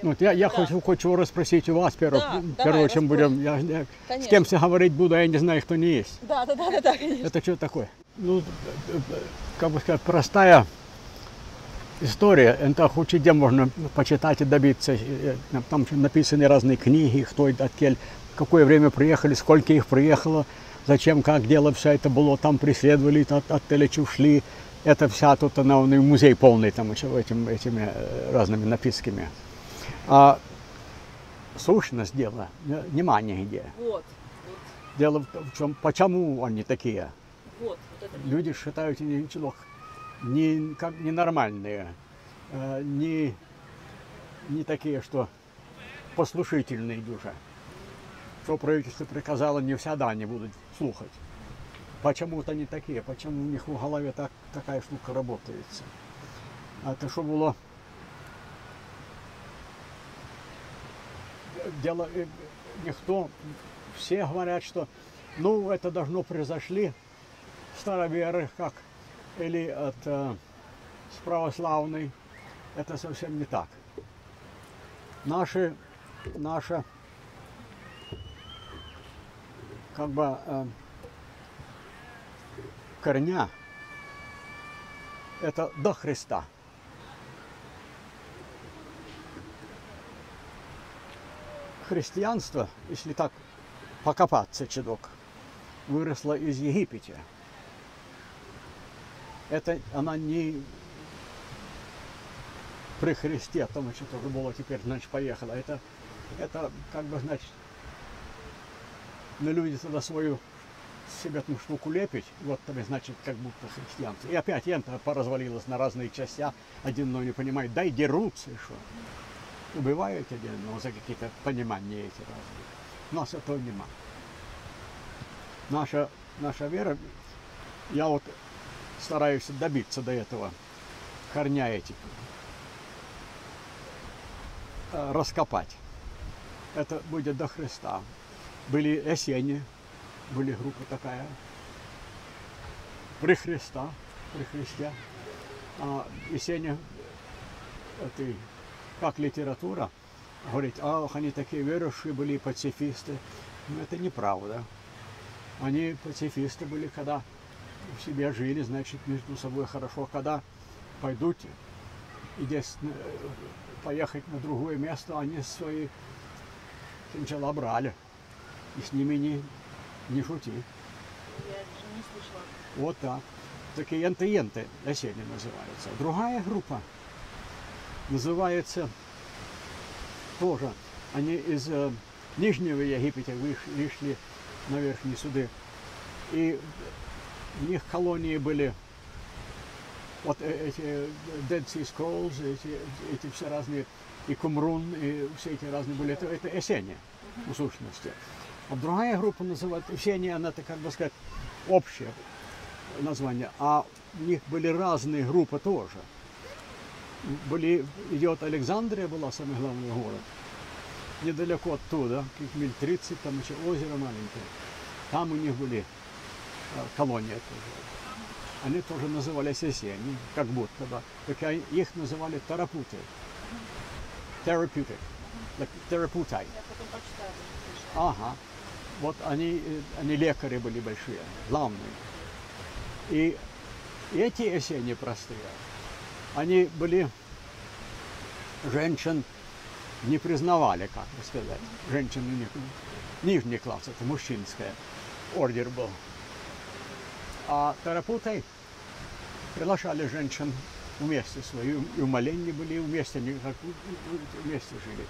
Вот я хочу расспросить у вас первое, чем будем. С кем говорить буду, я не знаю, кто не есть. Да, конечно. Это что такое? Ну, как бы сказать, простая история. Это хоть где можно почитать и добиться. Там написаны разные книги, кто откель, какое время приехали, сколько их приехало, зачем, как дело все это было, там преследовали, от отеля ушли. Это вся тут музей полный там еще этими разными написками. А сущность дела нема нигде. Вот. Дело в чем, почему они такие? Вот это. Люди считают человек ненормальные, не такие, что послушательные души. Что правительство приказало, не всегда они будут слушать. Почему-то они такие, почему у них в голове такая штука работает. А это что было? Дело, никто, все говорят, что ну это должно произошли староверы, как, или с православной. Это совсем не так. Наша как бы корня это до Христа. Христианство, если так покопаться чуток, выросло из Египта. Это она не при Христе, там еще тоже было, теперь, значит, поехала. Это как бы, значит, люди тогда свою себе эту штуку лепить, вот там, значит, как будто христианцы. И опять это поразвалилось на разные части, один не понимает, дай дерутся, и что. Убивают один, но за какие-то понимания эти разные. У нас этого нема. Наша вера, я вот стараюсь добиться до этого, корня этих, раскопать. Это будет до Христа. Были эсени, были группа такая, при Христе. Есени, это как литература, говорит, ах, они такие верующие были, пацифисты. Но это неправда. Они пацифисты были, когда в себе жили, значит, между собой хорошо, когда пойдут и поехать на другое место, они свои сначала брали. И с ними не шути. Я даже не слышала. Вот так. Такие енты осенние называются. Другая группа называется тоже. Они из Нижнего Египта вышли на верхние суды. И у них колонии были вот эти Dead Sea Scrolls, эти все разные, и Кумрун, и все эти разные были. Это эсения в сущности. А другая группа называется эсения, она, как бы сказать, общее название. А у них были разные группы тоже. Идет Александрия, была самый главный город. Недалеко оттуда, миль 30, там еще озеро маленькое. Там у них были колония тоже. Они тоже назывались эсени, как будто бы. Только их называли тарапуты. Therapeutic. Терапутай. Ага. Вот они лекари были большие, главные. И эти эсени простые, они были, женщин не признавали, как бы сказать. Женщин у них нижний класс, это мужчинское, ордер был. А терапуты приглашали женщин вместе свои, и умоления были вместе, они как вместе жили.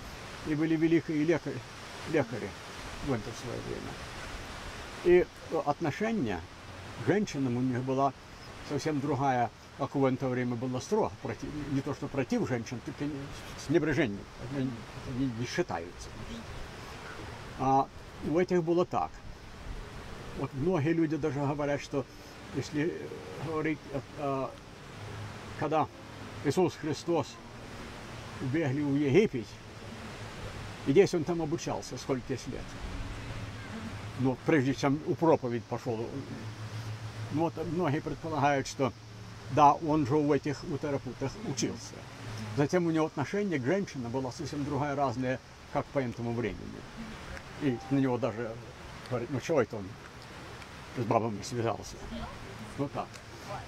И были великие лекари в это свое время. И отношение к женщинам у них была совсем другая, как в это время было строго. Не то, что против женщин, только с небрежением. Они не считаются. А у этих было так. Вот многие люди даже говорят, что если говорить, когда Иисус Христос убегли в Египет, и здесь он там обучался сколько лет. Но прежде чем у проповедь пошел, вот многие предполагают, что да, он же у терапутах учился. Затем у него отношение к женщинам было совсем другая, разная, как по этому времени. И на него даже говорят, ну чего это он с бабами связался? Вот так.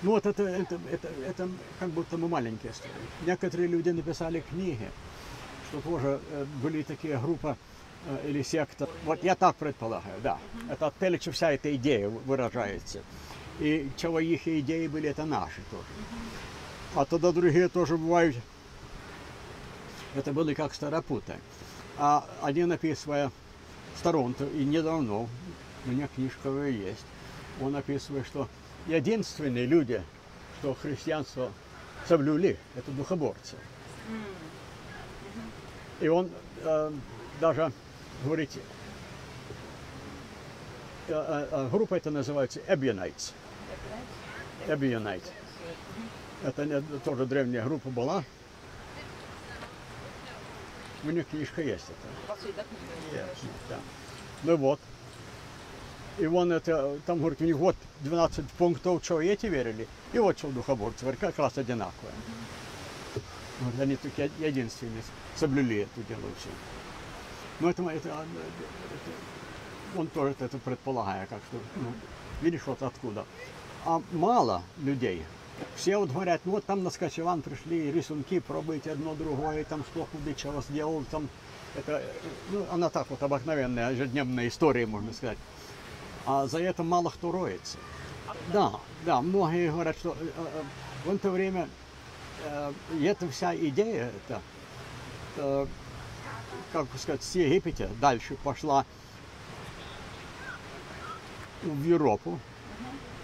Ну вот это как будто мы маленькие стали. Некоторые люди написали книги, что тоже были такие группы или секта. Вот я так предполагаю, да. Это от Пелича вся эта идея выражается. И чего их идеи были, это наши тоже. А тогда другие тоже бывают. Это были как старопуты. А один, описывая сторонку, и недавно, у меня книжка есть, он описывает, что единственные люди, что христианство соблюли, это духоборцы. И он даже говорит, группа это называется Ebionites. Ebionites. Это тоже древняя группа была. У них книжка есть это. Да. Ну вот. И он это, там говорит, у них вот 12 пунктов, что эти верили, и вот что духоборцы, как раз одинаковые. Вот они только единственные соблюли эту дело все. Но это он тоже это предполагает, как что, ну, видишь, вот откуда. А мало людей. Все вот говорят, ну вот там на Скачеван пришли, рисунки пробуйте одно другое, там что Кубичева сделал, там это, ну, она так вот обыкновенная, ежедневная история, можно сказать. А за это мало кто роется. Да, многие говорят, что в это время эта вся идея, это, как бы сказать, с Египта дальше пошла в Европу.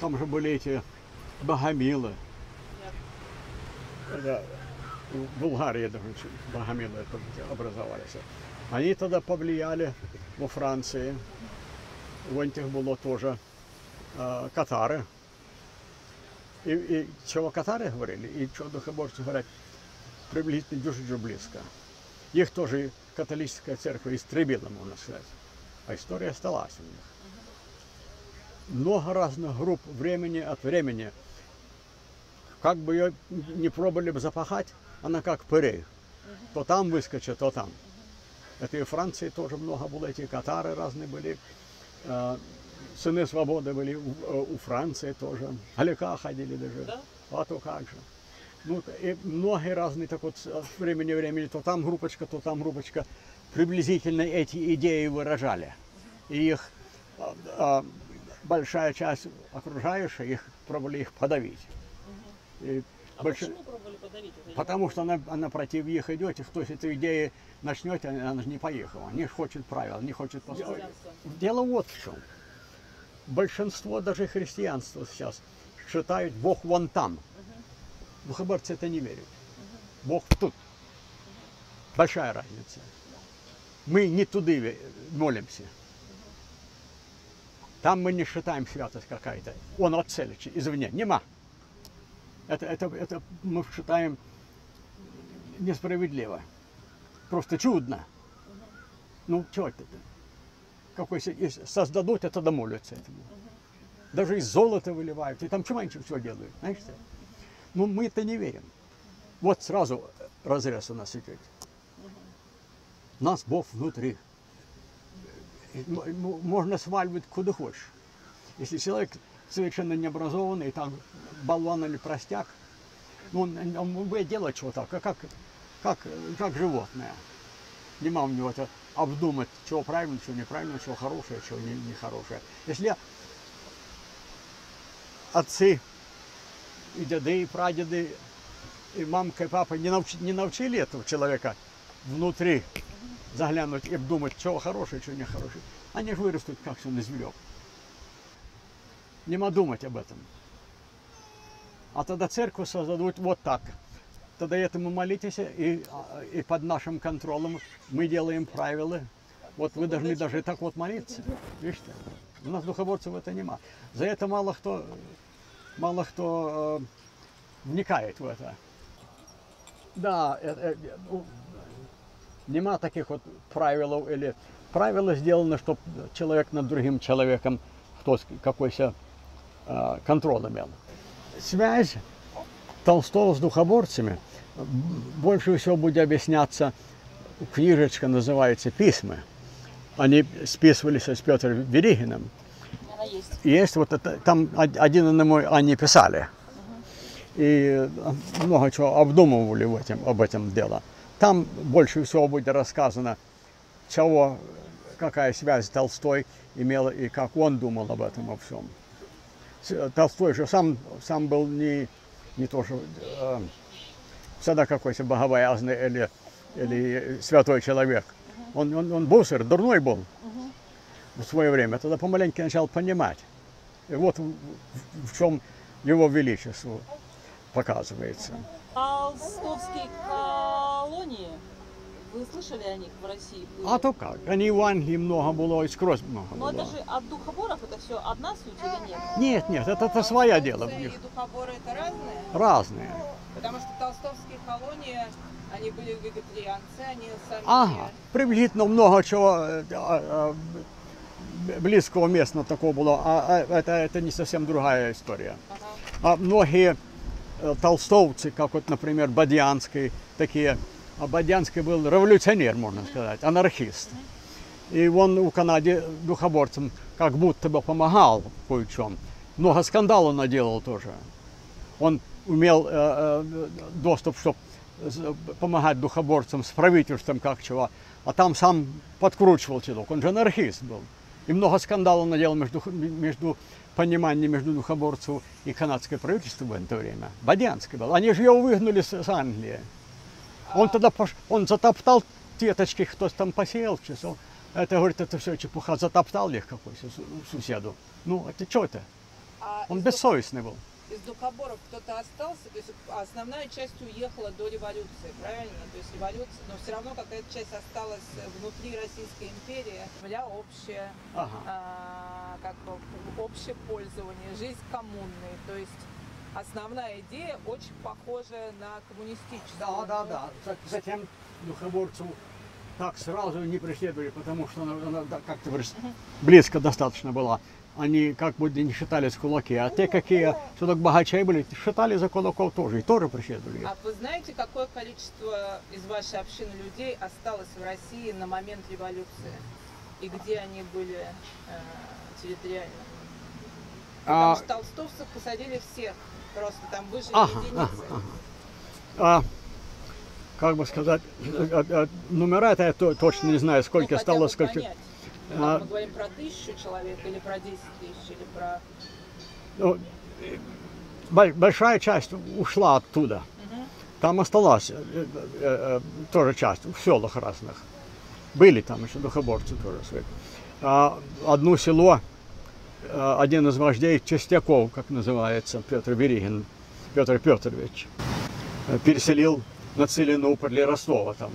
Там же были эти богомилы. В Болгарии даже богомилы образовались. Они тогда повлияли во Франции. В этих было тоже катары. И чего катары говорили, и что духоборцы говорят, приблизительно дуже близко. Их тоже католическая церковь истребила, можно сказать. А история осталась у них. Много разных групп времени от времени. Как бы ее не пробовали бы запахать, она как пырей. То там выскочит, то там. Это и в Франции тоже много было, эти катары разные были. Сыны свободы были у Франции тоже. Галика ходили даже. Да? А то как же. Ну, и многие разные, так вот, от времени, то там группочка, приблизительно эти идеи выражали. И их большая часть окружающих, их пробовали их подавить. Почему пробовали подавить? Потому что она против них идет, и кто с этой идеей начнет, она же не поехала. Не хочет правил, не хочет построить. Дело вот в чем. Большинство даже христианства сейчас считают, Бог вон там. Духоборцы это не верят. Бог тут. Большая разница. Мы не туда молимся. Там мы не считаем святость какая-то. Он от цели, извне, нема. Это мы считаем несправедливо. Просто чудно. Ну, что это? Какой создадут, это домолятся этому. Даже из золота выливают, и там чуманчик все делают, знаешь что? Ну, мы-то не верим. Вот сразу разрез у нас идет. У нас Бог внутри. Можно сваливать куда хочешь. Если человек совершенно необразованный, там болван или простяк, ну, он будет делать что-то, как животное. Нема у него это обдумать, чего правильно, чего неправильно, чего хорошее, чего нехорошее. Если отцы, и деды, и прадеды, и мамка, и папа не научили этого человека внутри заглянуть и обдумать, чего хорошее, чего нехорошее, они же вырастут, как сон из зверек. Нема думать об этом. А тогда церковь создадут вот так. Тогда этому молитесь, и под нашим контролем мы делаем правила. Вот вы должны даже так вот молиться. Видите? У нас духоборцев это нема. За это мало кто вникает в это. Да, нема таких вот правил, или правила сделаны, чтобы человек над другим человеком, кто какой-то контроль имел. Связь Толстого с духоборцами больше всего будет объясняться, книжечка называется «Письма». Они списывались с Петром Веригиным. Она есть. Есть вот это, там один на мой они писали. И много чего обдумывали об этом деле. Там больше всего будет рассказано, какая связь Толстой имел и как он думал об этом во всем. Толстой же сам был не то, что всегда какой-то богобоязный или святой человек. Он бусер, дурной был в свое время. Тогда помаленьку начал понимать. И вот в чем его величество показывается. Толстовские колонии, вы слышали о них в России? Были? А то как? Они в Англии много было, и скрозь много Но было. это же от духоборов, это все одна суть или нет? Нет, это свое дело в Толстовцы них. и духоборы это разные? Разные. Потому что толстовские колонии, они были вегетарианцы, они сами... Ага, приблизительно много чего близкого местно такого было, а это не совсем другая история. Ага. А многие толстовцы, как вот, например, Бодянский, такие, а Бодянский был революционер, можно сказать, анархист. И он в Канаде духоборцам как будто бы помогал кое-чем. Много скандалов наделал тоже. Он имел доступ, чтобы помогать духоборцам с правительством как чего, а там сам подкручивал телок. Он же анархист был. И много скандалов наделал между пониманием между духоборцев и канадское правительство в это время. Бодянский был. Они же его выгнали с Англии. Он тогда он затоптал теточки, кто там посеял часов. Это, говорит, это все чепуха. Затоптал их какой-то соседу. Ну, это что это? Он бессовестный был. Из духоборов кто-то остался, то есть основная часть уехала до революции, правильно? То есть революция, но все равно какая-то часть осталась внутри Российской империи. Земля общая, как бы общее пользование, жизнь коммунная. То есть основная идея очень похожая на коммунистическую. Да. Затем духоборцев так сразу не преследовали, потому что она как-то близко достаточно была. Они как бы не считались кулаки, а те, какие все-таки богачей были, считали за кулаков тоже, и тоже преследовали. А вы знаете, какое количество из вашей общины людей осталось в России на момент революции? И где они были территориально? Потому что толстовцев посадили всех, просто там выжили единицы. Как бы сказать, номера-то я точно не знаю, сколько осталось, сколько... Мы говорим про 1000 человек или про 10 тысяч, или про... Ну, большая часть ушла оттуда. Там осталась тоже часть в селах разных. Были там еще духоборцы тоже свои. Одно село, один из вождей Частяков, как называется, Петр Веригин, Петр Петрович, переселил на Целину подле Ростова там.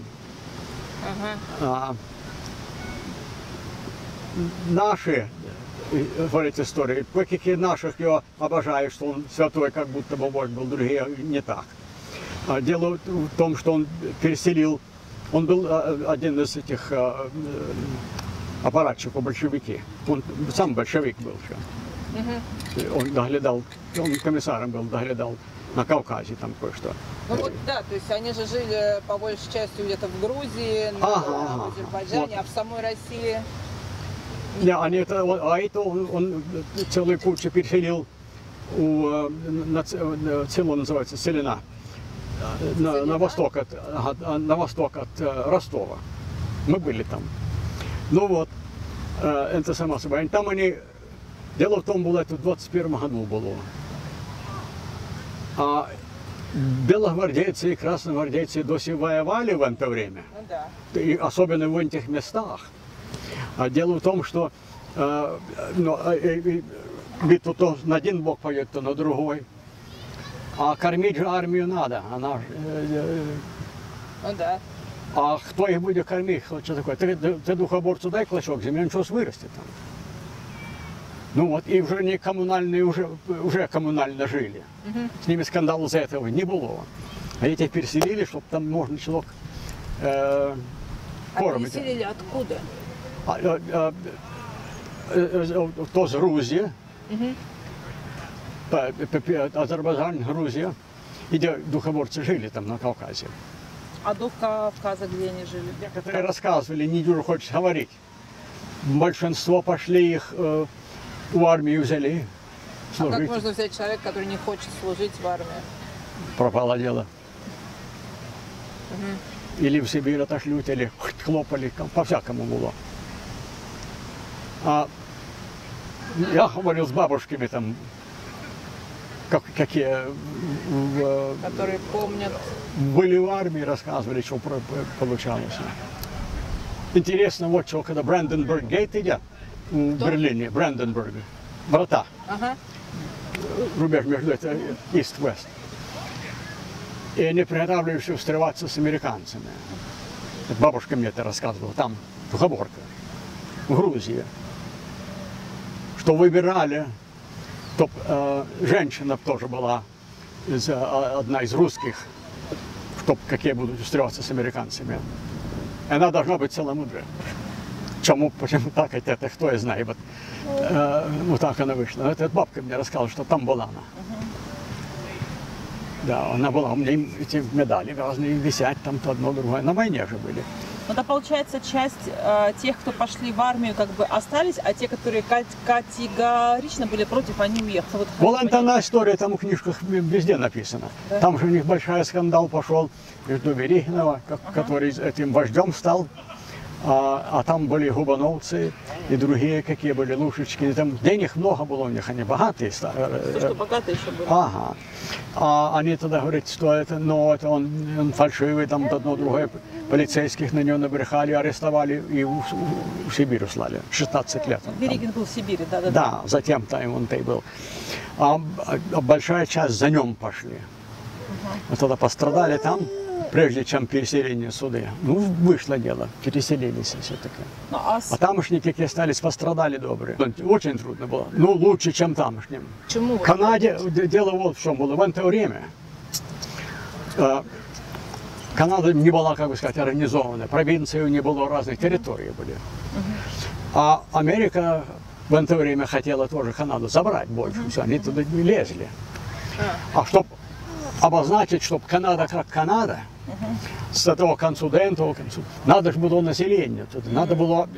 Наши, говорит история, кое-какие наших его обожают, что он святой, как будто бы Бог был, другие не так. Дело в том, что он переселил, он был один из этих аппаратчиков большевики, он сам большевик был еще. Он доглядал, он комиссаром был, доглядал на Кавказе там кое-что. Ну вот да, то есть они же жили по большей части где-то в Грузии, в Азербайджане, вот. А в самой России... Не, он целую кучу переселил село называется Целина, на восток от Ростова. Мы были там. Ну вот, это само собой. Там они, дело в том было, это в 21 году было. А белогвардейцы и красногвардейцы до сих воевали в это время. Ну, да. И особенно в этих местах. А дело в том, что битву то на один бок пойдет, то на другой. А кормить же армию надо. Она, ну да. А кто их будет кормить? Что такое? Ты духоборцу дай клочок земли, он что вырастет там. Ну вот, и уже не коммунальные, уже коммунально жили. С ними скандала за этого не было. А эти переселили, чтобы там можно человек кормить. А переселили откуда? То с Грузии, Азербайджан, Грузия, где духоборцы жили там на Кавказе. А до Кавказа где они жили? Некоторые рассказывали, не дюжу хочешь говорить. Большинство пошли их в армию взяли А как служить. можно взять человека, который не хочет служить в армии? Пропало дело. Или в Сибирь отошлют, или хлопали, по-всякому было. А я говорил с бабушками там, какие Которые помнят. были в армии, рассказывали, что получалось. Интересно, вот что, когда Бранденбург Гейт идет в Берлине, Бранденбург, врата, Ага. рубеж между East-West. И они приготавливаются встреваться с американцами. Это бабушка мне это рассказывала, там, Духоборка, в Грузии. Что выбирали, чтоб, женщина тоже была одна из русских, чтоб какие будут встреваться с американцами. И она должна быть целомудрая. Почему так, это кто я знаю. Вот так она вышла. Это бабка мне рассказала, что там была она. Да, она была, у меня эти медали разные висят, там то одно, другое. На войне же были. Ну, это получается, часть тех, кто пошли в армию, как бы остались, а те, которые категорично были против, они уехали. Вот она история, там в книжках везде написано. Да. Там же у них большой скандал пошел между Верихинова, который этим вождем стал. А там были губановцы и другие, какие были лушечки. Там денег много было у них, они богатые. Что богатые еще были. Ага. А они тогда говорят, что это, но это он фальшивый, там одно другое. Полицейских на него набрехали, арестовали и в Сибирь услали. 16 лет. Веригин был в Сибири, да. Да, затем там он был. А большая часть за ним пошли. Вот тогда пострадали там. Прежде чем переселение сюда. Ну, вышло дело, переселились все-таки. А тамошники, какие остались, пострадали добрые. Очень трудно было. Ну, лучше, чем тамошним. Почему? В Канаде дело вот в чем было. В это время Канада не была, как бы сказать, организована. Провинции не было, разных территорий были. А Америка в это время хотела тоже Канаду забрать больше. Все, они туда не лезли. А чтобы обозначить, чтобы Канада как Канада, с этого конца до этого конца, надо же было население, надо было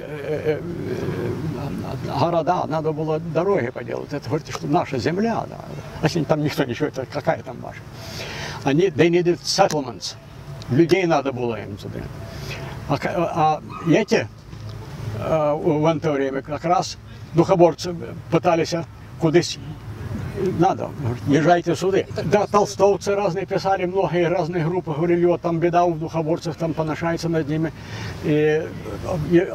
города, надо было дороги поделать. Это говорит, что наша земля, да. Если там никто ничего, это какая там ваша. Они, they needed settlements. Людей надо было им туда. А эти в это время как раз духоборцы пытались кудись. Надо, езжайте сюда. Да, толстовцы разные писали, многие разные группы говорили, вот там беда у духоборцев, там поношается над ними. И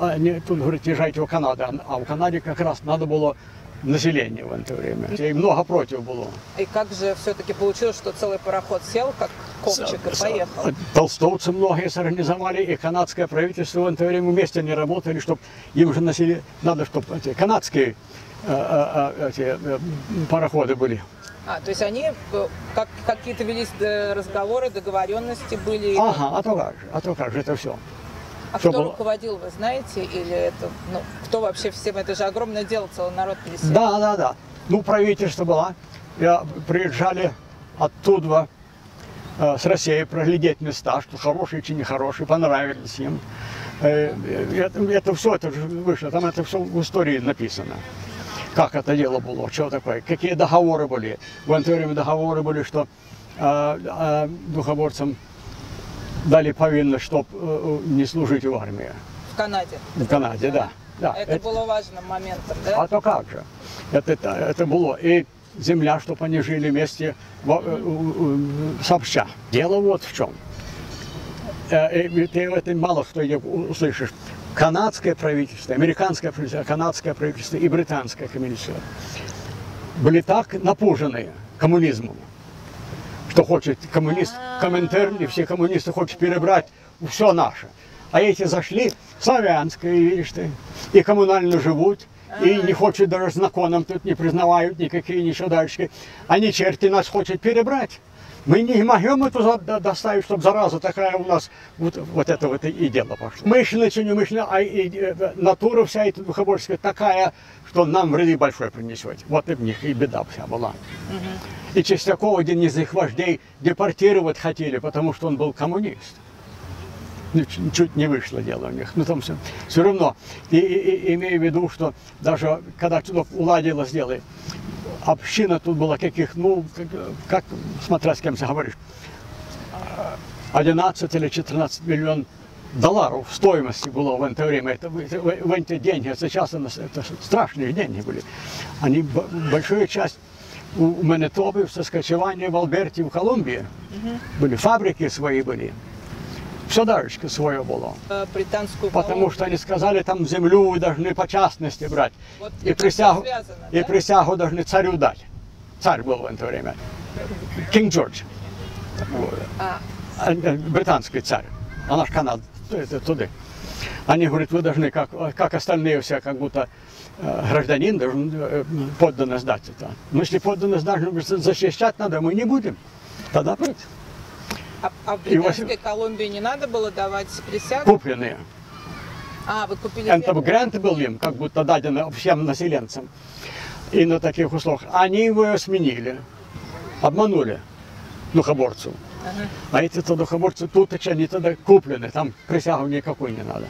они тут говорят, езжайте в Канаду. А в Канаде как раз надо было население в это время. И много против было. И как же все-таки получилось, что целый пароход сел, как ковчик, и поехал? Толстовцы многие сорганизовали, и канадское правительство в это время вместе не работали, чтобы им же население, надо, чтобы эти канадские эти пароходы были. То есть они какие-то велись разговоры, договоренности были? Ага, а то как же это все. А кто руководил, вы знаете, или это, ну, кто вообще всем, это же огромное дело, целый народ переселил? Да. Ну, правительство было. Приезжали оттуда с России проглядеть места, что хорошие, чи нехорошие, понравились им. Это все, это же вышло, там это все в истории написано. Как это дело было, что такое, какие договоры были. В это время договоры были, что духоборцам дали повинность, чтобы не служить в армии. В Канаде? В Канаде, да. Это было важным моментом, да? А то как же. Это было. И земля, чтобы они жили вместе сообща. Дело вот в чем. Ты это мало кто услышишь. Канадское правительство, американское правительство, канадское правительство и британское правительство были так напужены коммунизмом, что хочет коммунист, Коминтерн и все коммунисты хотят перебрать все наше. А эти зашли, славянское, видишь ты, и коммунально живут, и не хочет даже законом тут не признавают никакие, ничего дальше. Они черти нас хотят перебрать. Мы не могем это доставить, чтобы зараза такая у нас, вот это вот и дело пошло. Мышленное, не мышленное, а и натура вся эта духоборская такая, что нам вреды большой принесет. Вот и в них и беда вся была. И Чистякова, один из их вождей, депортировать хотели, потому что он был коммунист. Чуть не вышло дело у них. Но там все равно, имею в виду, что даже когда туда уладилось дело, община тут была каких, ну, как смотря с кем заговоришь, 11 или 14 миллионов долларов стоимости было в это время, это, в эти деньги, сейчас это страшные деньги были. Они, большую часть у Манитобы, в Саскачеване, в Альберте, в Колумбии были, фабрики свои были. Все дальше свое было. Британскую Потому что они сказали, там землю вы должны по частности брать. Вот и присягу должны царю дать. Царь был в это время. Кинг Джордж. Британский царь. А наш Канада. Это туда. Они говорят, вы должны, как остальные все, как будто гражданин должен подданность дать. Это. Но если подданность должен защищать надо, мы не будем. Тогда брать. А в Британской Колумбии не надо было давать присягу? Купленные. А, вы купили Это грант был им, как будто дадено всем населенцам. И на таких условиях. Они его сменили, обманули духоборцев. А эти-то духоборцы тут, они тогда куплены, там присягу никакой не надо.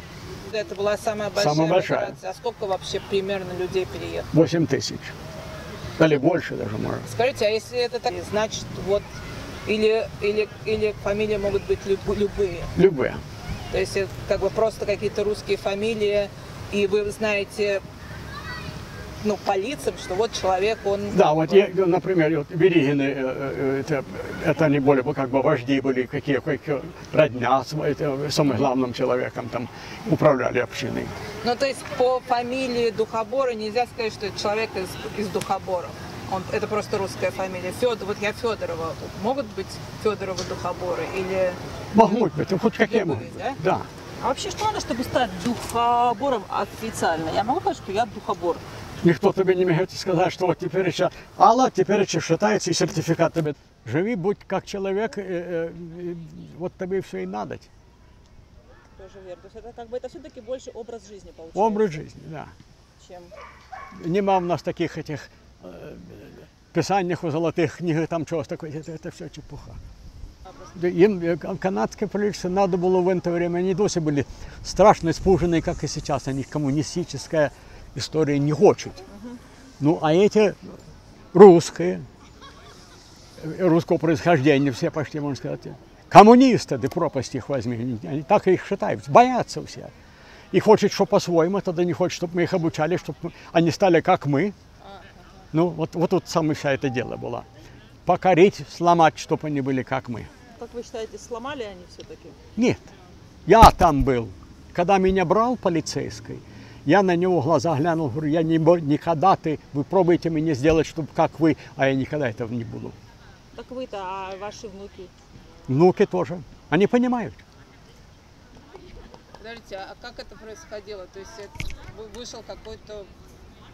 Это была самая большая миграция. А сколько вообще примерно людей переехало? 8 тысяч. Или больше даже, может. Скажите, а если это так, значит, вот, или фамилии могут быть любые? Любые. То есть, как бы просто какие-то русские фамилии, и вы знаете, ну, по лицам, что вот человек, он... Да, вот, например, вот Берегины, это они более как бы вожди были, какие родня, самым главным человеком там управляли общиной. Ну, то есть по фамилии Духобора нельзя сказать, что это человек из Духобора. Это просто русская фамилия. Вот я Федорова. Могут быть Федоровы Духоборы или... Могут быть, хоть какие могут быть. Да? А вообще что надо, чтобы стать Духобором официально? Я могу сказать, что я Духобор? Никто тебе не может сказать, что вот теперь еще Алла, теперь еще считается и сертификат тебе. Живи, будь как человек, вот тебе все и надо. Тоже верно. То есть это как бы это все-таки больше образ жизни получается. Образ жизни, да. Чем... Нема у нас таких этих писаниях у золотых книг, там чего-то такое, это все чепуха. Им канадское правительство надо было в это время, они доси были страшно испуженные, как и сейчас, они коммунистическая история не хочет. Ну, а эти русские, русского происхождения, все почти, можно сказать, коммунисты, да пропасть их возьми, они так их считают, боятся все. И хочет, что по-своему, тогда не хочет, чтобы мы их обучали, чтобы они стали как мы. Ну, вот тут самое вся это дело было. Покорить, сломать, чтобы они были как мы. Как вы считаете, сломали они все-таки? Нет. Я там был. Когда меня брал полицейский, я на него в глаза глянул, говорю, я никогда вы пробуете меня сделать, чтобы как вы, а я никогда этого не буду. Так вы-то, а ваши внуки? Внуки тоже. Они понимают. Подождите, а как это происходило? То есть вышел какой-то,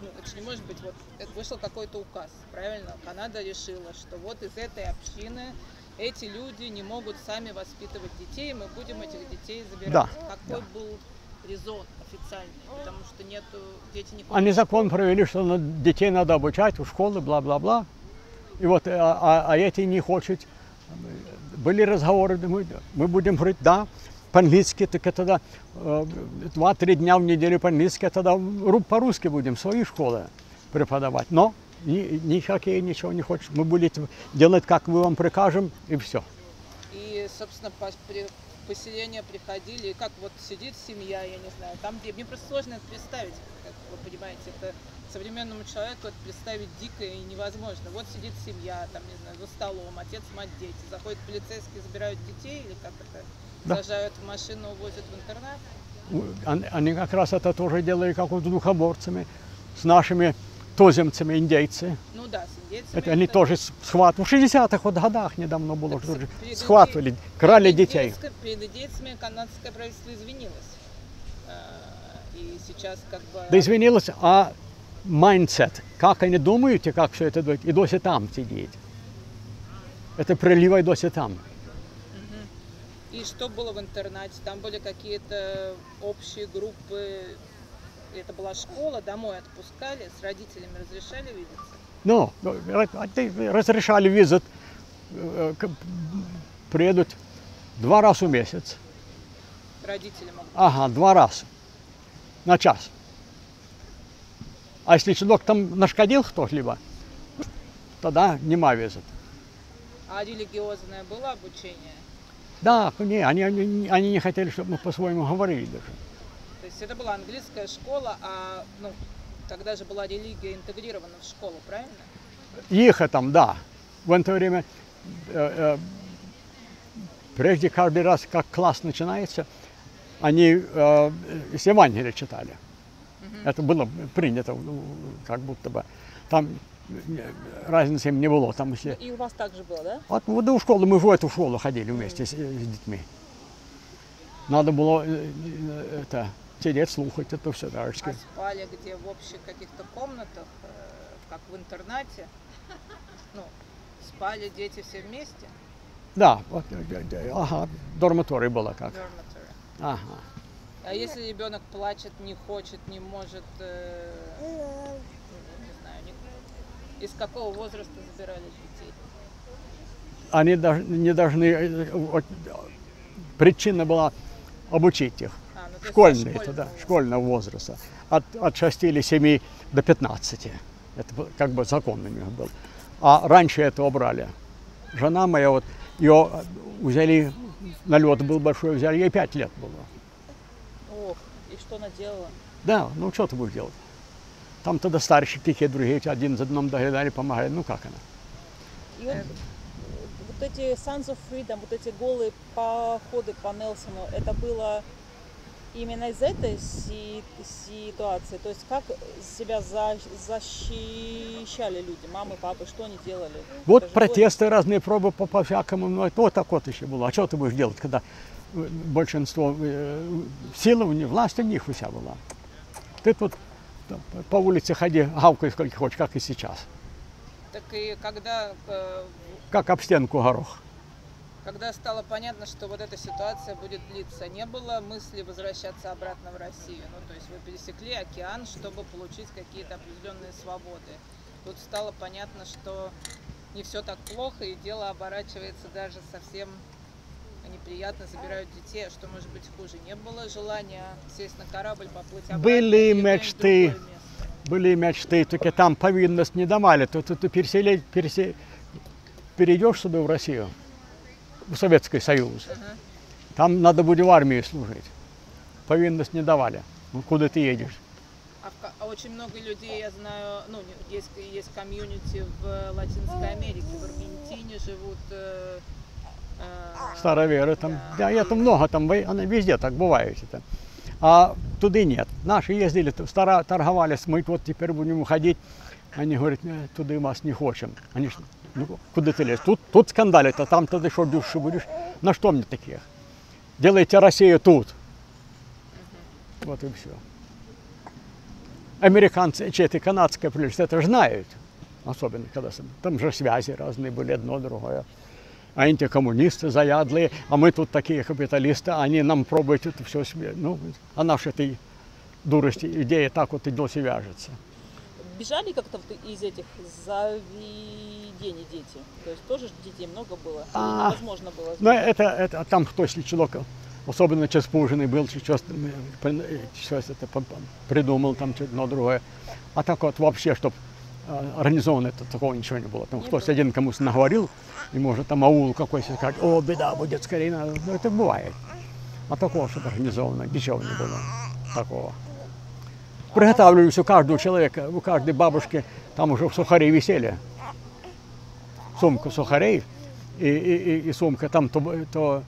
ну, это же не может быть, вот вышел какой-то указ, правильно? Канада решила, что вот из этой общины эти люди не могут сами воспитывать детей, мы будем этих детей забирать. Да. Какой был резон официальный? Потому что дети не ходят. Они закон провели, что детей надо обучать в школы, бла-бла-бла. И вот, а эти не хотят. Были разговоры, мы будем говорить, да, по-английски, так это тогда 2-3 дня в неделю по-английски, тогда по-русски будем свои школы преподавать. Но никакие ничего не хочет. Мы будем делать, как мы вам прикажем, и все. И, собственно, поселения приходили, и как вот сидит семья, я не знаю, там, где мне просто сложно это представить, как вы понимаете, это современному человеку это представить дико и невозможно. Вот сидит семья, там, не знаю, за столом, отец, мать, дети, заходят полицейские, забирают детей, или как это, сажают в машину, увозят в интернат? Они как раз это тоже делали, как вот с духоборцами, с нашими туземцами, индейцы. Ну да, с индейцами. Это они тоже схватывали. В 60-х вот годах недавно было, что схватывали, крали детей. Перед индейцами канадское правительство извинилось. И сейчас как бы... Да извинилось, а майндсет, как они думают и как все это будет, и до сих там сидеть. Это приливай досі там. И что было в интернате? Там были какие-то общие группы? Это была школа, домой отпускали, с родителями разрешали видеться? Ну, разрешали визит, приедут 2 раза в месяц. Родители могут? Ага, 2 раза на час. А если человек там нашкодил кто-либо, тогда нема визит. А религиозное было обучение? Да, не, они не хотели, чтобы мы по-своему говорили даже. То есть это была английская школа, а ну, тогда же была религия интегрирована в школу, правильно? Их там, да. В это время, прежде каждый раз, как класс начинается, они из Евангелия читали. Это было принято, как будто бы. Там разницы им не было. Там, если... И у вас также было, да? Вот в школу, мы в эту школу ходили вместе с детьми. Надо было сидеть, слушать это все. А спали где? В общих каких-то комнатах, как в интернате? Ну, спали дети все вместе? Да, вот, ага, дорматорий было как. Dormitory. Ага. А если ребенок плачет, не хочет, не может, не знаю, из какого возраста забирали детей? Они не должны, вот, причина была обучить их. Ну, Школьные, тогда, школьного возраста. От 6 или 7 до 15. Это как бы закон у них был. А раньше это убрали. Жена моя, вот, ее взяли, налет был большой, взяли, ей 5 лет было. Ох, и что она делала? Да, ну что ты будешь делать? Там тогда старшие такие, другие, один за одном доглядали, помогали, ну как она? И вот эти Sons of Freedom, вот эти голые походы по Нельсону, это было именно из этой ситуации? То есть как себя защищали люди, мамы, папы, что они делали? Вот протесты, разные пробы по-всякому, ну это вот так вот еще было. А что ты будешь делать, когда большинство силы, власть у них вся была? Ты тут по улице ходи, гавкай сколько хочешь, как и сейчас. Так и когда... Как об стенку горох. Когда стало понятно, что вот эта ситуация будет длиться, не было мысли возвращаться обратно в Россию? Ну, то есть вы пересекли океан, чтобы получить какие-то определенные свободы. Тут стало понятно, что не все так плохо, и дело оборачивается даже совсем неприятно, забирают детей. А что может быть хуже? Не было желания сесть на корабль, поплыть обратно? Были мечты, только там повинность не давали. То ты перейдешь сюда в Россию, в Советский Союз, там надо будет в армии служить. Повинность не давали. Ну, куда ты едешь? А очень много людей, я знаю, ну, есть комьюнити в Латинской Америке, в Аргентине живут. Староверы там, да, это много, там она везде так бывает. Это. А туда нет. Наши ездили, торговались, мы вот теперь будем уходить. Они говорят, туда вас не хотим. Они, ну, куда ты лезешь? Тут скандалит, а там ты что, души будешь? На что мне таких? Делайте Россию тут. Вот и все. Американцы, эти канадские прилетели, это же знают. Особенно, когда там же связи разные были, одно другое. А эти коммунисты заядлые, а мы тут такие капиталисты, они нам пробуют это все себе. Ну, а наши этой дурости, идея так вот и до сих вяжется. Бежали как-то из этих заведений дети? То есть тоже детей много было? Невозможно было? Ну, это там кто, если человек, особенно чеспуженный был, сейчас это придумал, там что-то другое. А так вот вообще, чтобы организованно это такого ничего не было. Там кто-то один кому-то наговорил, и может там аул какой-то сказать, о, беда будет, скорее надо. Ну, это бывает. А такого, чтобы организованно, ничего не было такого. Приготавливались у каждого человека, у каждой бабушки, там уже сухари висели. Сумка сухарей и сумка, там то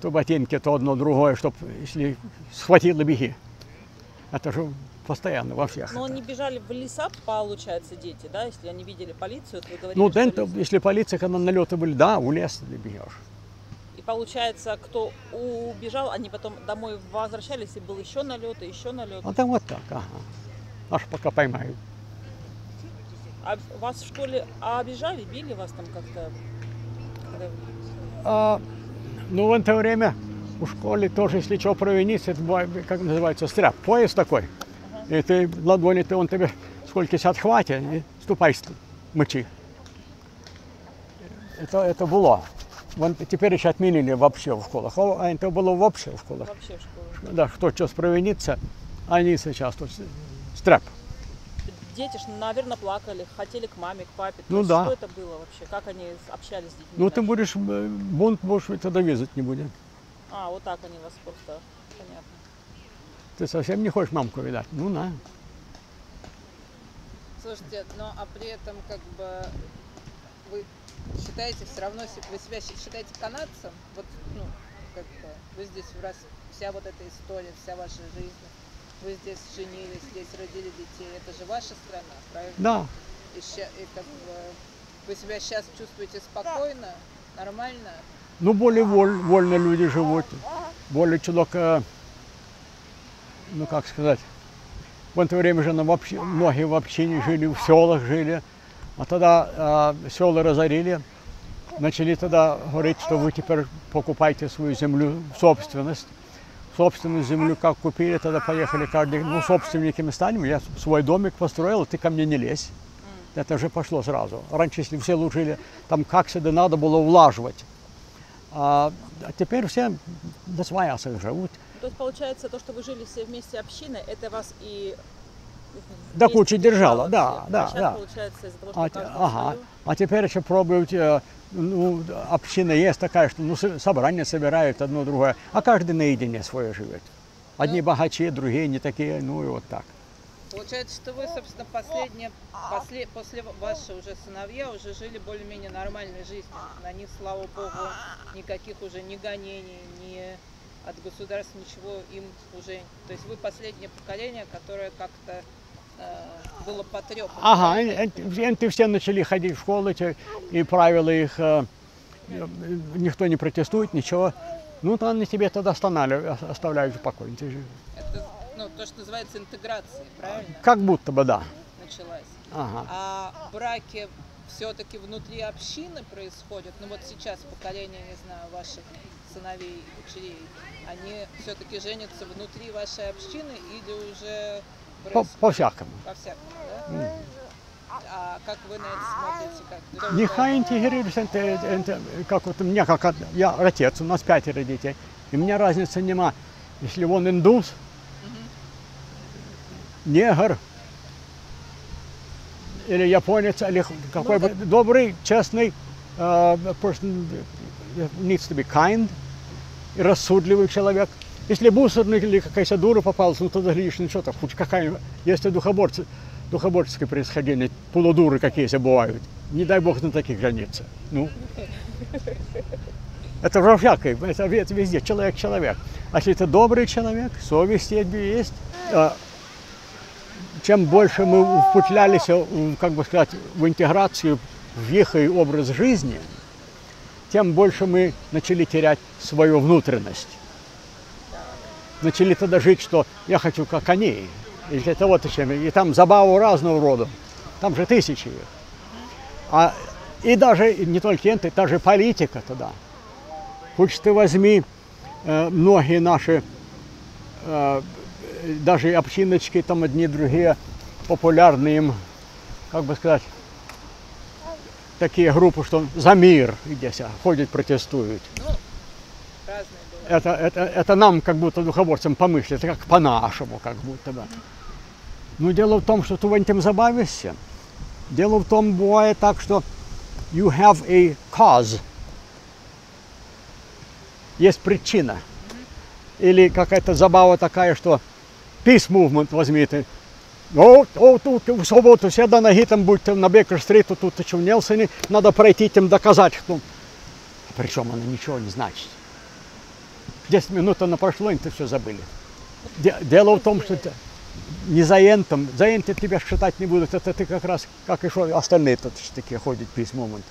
ботинки, то одно другое, чтобы, если схватило, беги. Это же постоянно во всех. Но они бежали в леса, получается, дети, да? Если они видели полицию, то вы говорили, ну, что если полиция, когда налеты были, да, в лес ты бежишь. И получается, кто убежал, они потом домой возвращались, и был еще налет, и еще налет. А там вот так, ага. Аж пока поймают. А вас в школе обижали, били вас там как-то? когда вы... Ну, в это время в школе тоже, если что провиниться, это бывает, как называется, стряп, пояс такой. И ты ладони, он тебе сколько-то отхватит, и ступай, мочи. Это было. Вон теперь еще отменили вообще в школах. А это было вообще в школах. Вообще в школе. Да, кто что провинится, они сейчас тут стряп. Дети ж, наверное, плакали, хотели к маме, к папе. Ну То да. Что это было вообще? Как они общались с детьми? Ну, ты нашими? будешь, бунт будешь, тогда вязать не будем. А, вот так они вас просто... Понятно. Ты совсем не хочешь мамку видать? Ну, на. Слушайте, ну а при этом как бы вы считаете все равно, вы себя считаете канадцем? Вот, ну, как бы вы здесь вся вот эта история, вся ваша жизнь, вы здесь женились, здесь родили детей, это же ваша страна, правильно? Да. И как бы вы себя сейчас чувствуете спокойно, нормально? Ну, более вольно люди живут. Более человек, ну, как сказать, в это время же многие в общине жили, в селах жили. А тогда села разорили. Начали тогда говорить, что вы теперь покупаете свою землю в собственность. Собственную землю как купили, тогда поехали каждый, ну, собственниками станем. Я свой домик построил, ты ко мне не лезь. Это же пошло сразу. Раньше, если все жили, там как всегда надо было улаживать. А теперь все до своясах живут. То есть, получается, то, что вы жили все вместе общиной, это вас и... Да куча держала, да, всех. да, А сейчас, да. получается, из-за того, что каждый Ага. свою... А теперь еще пробуют, ну, община есть такая, что ну, собрания собирают одно другое, а каждый наедине свое живет. Одни богачи, другие не такие, ну и вот так. Получается, что вы, собственно, после ваши уже сыновья уже жили более-менее нормальной жизнью. На них, слава богу, никаких уже ни гонений, ни от государства ничего им уже... То есть вы последнее поколение, которое как-то было потрепано. Ага, они все начали ходить в школу, и правила их, никто не протестует, ничего. Ну, то они тебе тогда оставляют в покое. Это, ну, то, что называется интеграцией, правильно? Как будто бы, да. Началась. Ага. А браки все-таки внутри общины происходят? Ну вот сейчас поколение, не знаю, ваших сыновей и дочерей, они все-таки женятся внутри вашей общины или уже По-всякому. По-всякому, да? А как вы на это смотрите? Нехай интегрируются, как вот у меня, я отец, у нас 5 детей, и у меня разницы нема, если он индус, негр, или японец, или какой бы добрый, честный, person needs to be kind, и рассудливый человек. Если бусерный или какая-то дура попалась, ну тогда глядишь, ну что-то, хоть какая, если духоборческое происхождение, полудуры какие-то бывают, не дай бог на таких жениться. Ну, это во всякой, это везде, человек. А если это добрый человек, совесть есть, чем больше мы впутлялись, как бы сказать, в интеграцию в их образ жизни, тем больше мы начали терять свою внутренность. Начали тогда жить, что я хочу как они. И это вот чем. И там забаву разного рода. Там же тысячи их. И даже не только это, даже политика тогда. Хоть ты возьми многие наши, даже общиночки, там одни другие, популярные им, как бы сказать, такие группы, что за мир здесь ходят, протестуют. Это нам, как будто духоборцам, помыслить, это как по-нашему, как будто бы. Но дело в том, что ты в этом забавишься. Дело в том, бывает так, что you have a cause. Есть причина. Или какая-то забава такая, что peace movement возьми ты. Тут в субботу все до ноги там будете на Бейкер-стрит, тут в Нелсоне, надо пройти им доказать, что... Причем оно ничего не значит. 10 минут оно прошло, и ты все забыли. Дело в том, что не за энтом тебя считать не будут, это ты как раз, как и что остальные тут такие ходят, peace movement.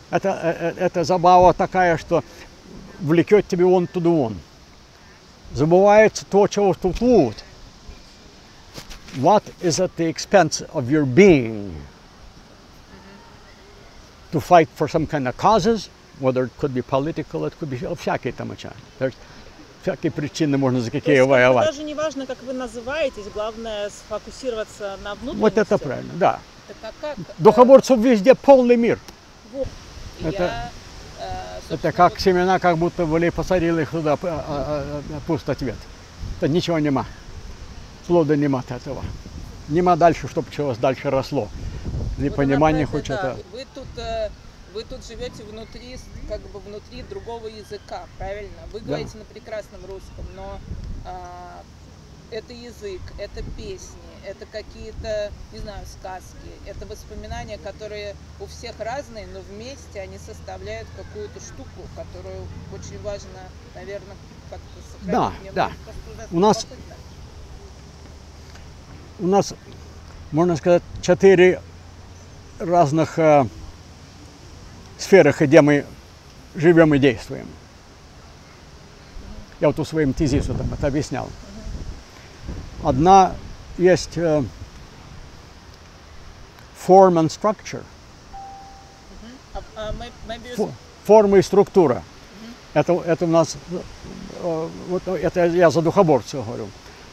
Это забава такая, что влекет тебя вон туда вон. Забывается то, чего тут. What is at the expense of your being? to fight for some kind of causes, whether it could be political, it could be всякие там всякие причины можно за какие воевать. Даже не важно, как вы называетесь, главное сфокусироваться на внутренности. Вот это правильно, да. Так а как? Духоборцев везде полный мир. Вот. Это как семена, как будто были посадили их туда, пуст ответ. Это ничего нема. Плода нема от этого. Нема дальше, чтобы чего дальше росло. Непонимание вот хоть это. Вы тут живете внутри, как бы внутри другого языка, правильно? Вы говорите на прекрасном русском, но это язык, это песни, это какие-то, не знаю, сказки, это воспоминания, которые у всех разные, но вместе они составляют какую-то штуку, которую очень важно, наверное, как-то сохранить. Да. У нас, можно сказать, 4 разных сферах, где мы живем и действуем. Я вот у своим тезису там это объяснял. Одна есть form and structure. Форма и структура. Это у нас, вот это я за духоборцев говорю.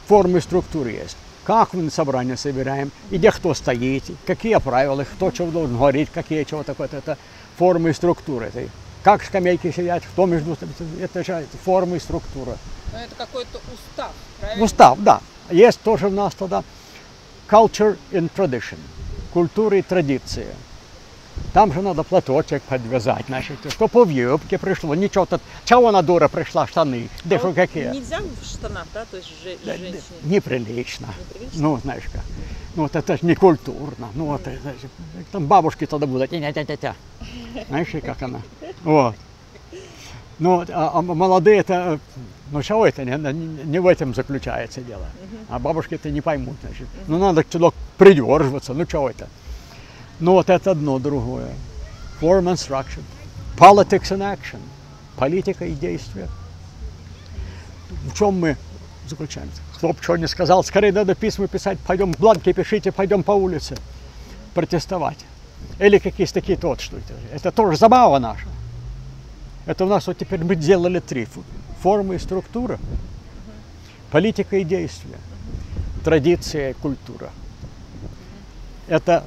Форма и структура есть. Как мы на собрание собираем, и где кто стоит, какие правила, кто чего должен говорить, какие чего такое. Это форма и структура. Это как скамейки сидят, кто между собой. Это же форма и структура. Но это какой-то устав, правильно? Устав, да. Есть тоже у нас тогда culture and tradition. Культура и традиция. Там же надо платочек подвязать, значит, чтобы в юбке пришло. Ничего тут, чего она дура пришла, штаны, да что какие. Нельзя в штанах, да, то есть женщине? Неприлично. Ну, знаешь как. Ну, вот это же не культурно. Ну, вот это, там бабушки тогда будут, тя-тя-тя-тя. Знаешь, как она. Вот. Ну, а молодые это, ну, чего это, не в этом заключается дело. А бабушки это не поймут, значит. Ну, надо сюда придерживаться, ну, чего это. Ну, вот это одно, другое. Form and structure. Politics and action. Политика и действие. В чем мы заключаемся? Кто бы что не сказал, скорее надо письма писать, пойдем бланки пишите, пойдем по улице протестовать. Или какие-то такие вот что это. Это тоже забава наша. Это у нас вот теперь мы сделали 3. Форма и структура. Политика и действие. Традиция и культура. Это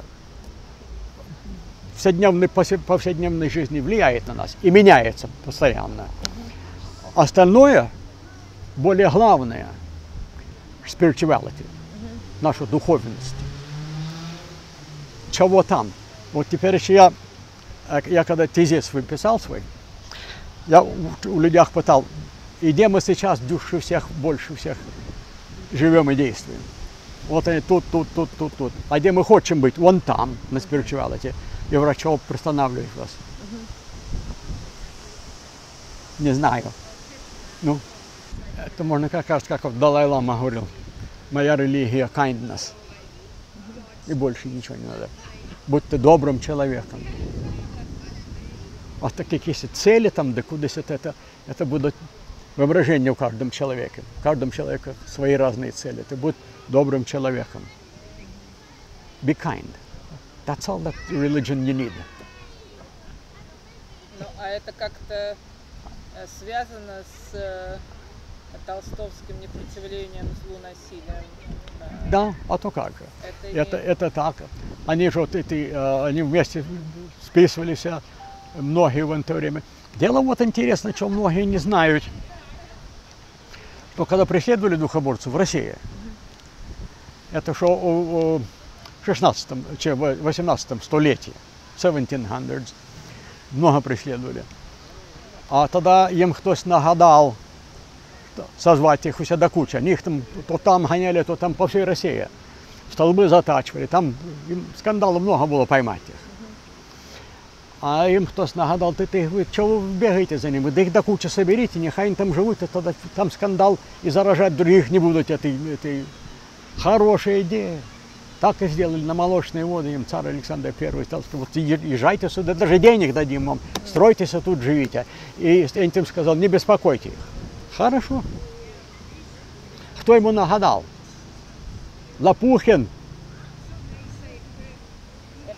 повседневной жизни влияет на нас и меняется постоянно. Остальное, более главное, spirituality, наша духовность. Чего там? Вот теперь еще я когда тезис выписал свой, я у людей пытал, и где мы сейчас души всех, больше всех живем и действуем. Вот они тут. А где мы хотим быть? Вон там, на spirituality. И врачов пристанавливает вас. Не знаю. Ну, это можно как раз, как Далай-лама говорил. Моя религия kindness. И больше ничего не надо. Будь ты добрым человеком. А такие есть цели там, да куда-то это будут воображения у каждого человека. У каждого человека свои разные цели. Ты будь добрым человеком. Be kind. That's all that religion you need. Ну, а это как-то связано с толстовским непротивлением злу, насилием? Да, а то как же. Это так. Они же вот они вместе списывались, многие в это время. Дело вот интересно, что многие не знают, что когда преследовали духоборцев в России, это что в 18 столетии, 1700s, много преследовали. А тогда им кто-то нагадал созвать их все до кучи. Они их там, то там гоняли, то там по всей России. Столбы затачивали, там скандалов много было поймать их. А им кто-то нагадал, вы чего вы бегаете за ними? Да их до кучи соберите, нехай они там живут, и тогда там скандал, и заражать других не будут этой хорошая идея. Так и сделали на Молочные воды, им царь Александр I сказал, что вот езжайте сюда, даже денег дадим вам, стройтесь, а тут живите. И им сказал, не беспокойте их. Хорошо. Кто ему нагадал? Лопухин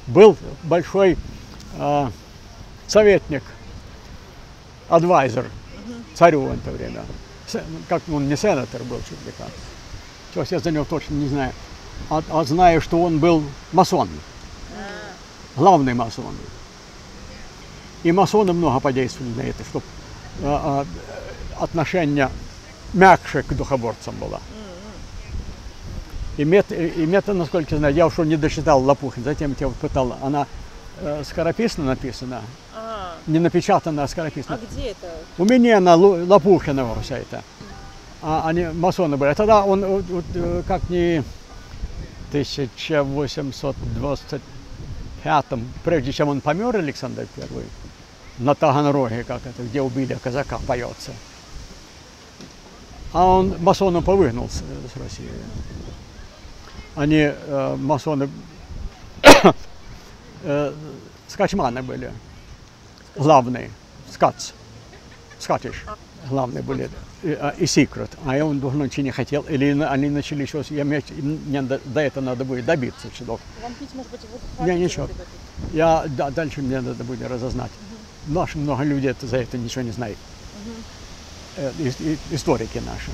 был большой советник, адвайзер царю в это время. Как он не сенатор был, чуть ли как. Сейчас я за него точно не знаю. А знаю, что он был масон. Главный масон. И масоны много подействовали на это, чтобы отношение мягче к духоборцам было. И мета, насколько я знаю, я уже не дочитал Лопухин, затем я пытал, она скорописно написана, не напечатана, а скорописно. А где это? У меня на Лопухинова вся это. А они масоны были. А тогда он как не 1825-м, прежде чем он помер, Александр I, на Таганроге, как это, где убили казака, поется. А он масоном повыгнал с России. Они масоны скачманы были, главные, скатиш, главные были, и секрет. А он должен ничего не хотел, или они начали еще, до этого надо будет добиться чудок. Вам пить, может быть, не, ничего. Дальше мне надо будет разознать. Наши много людей за это ничего не знают. Историки наши.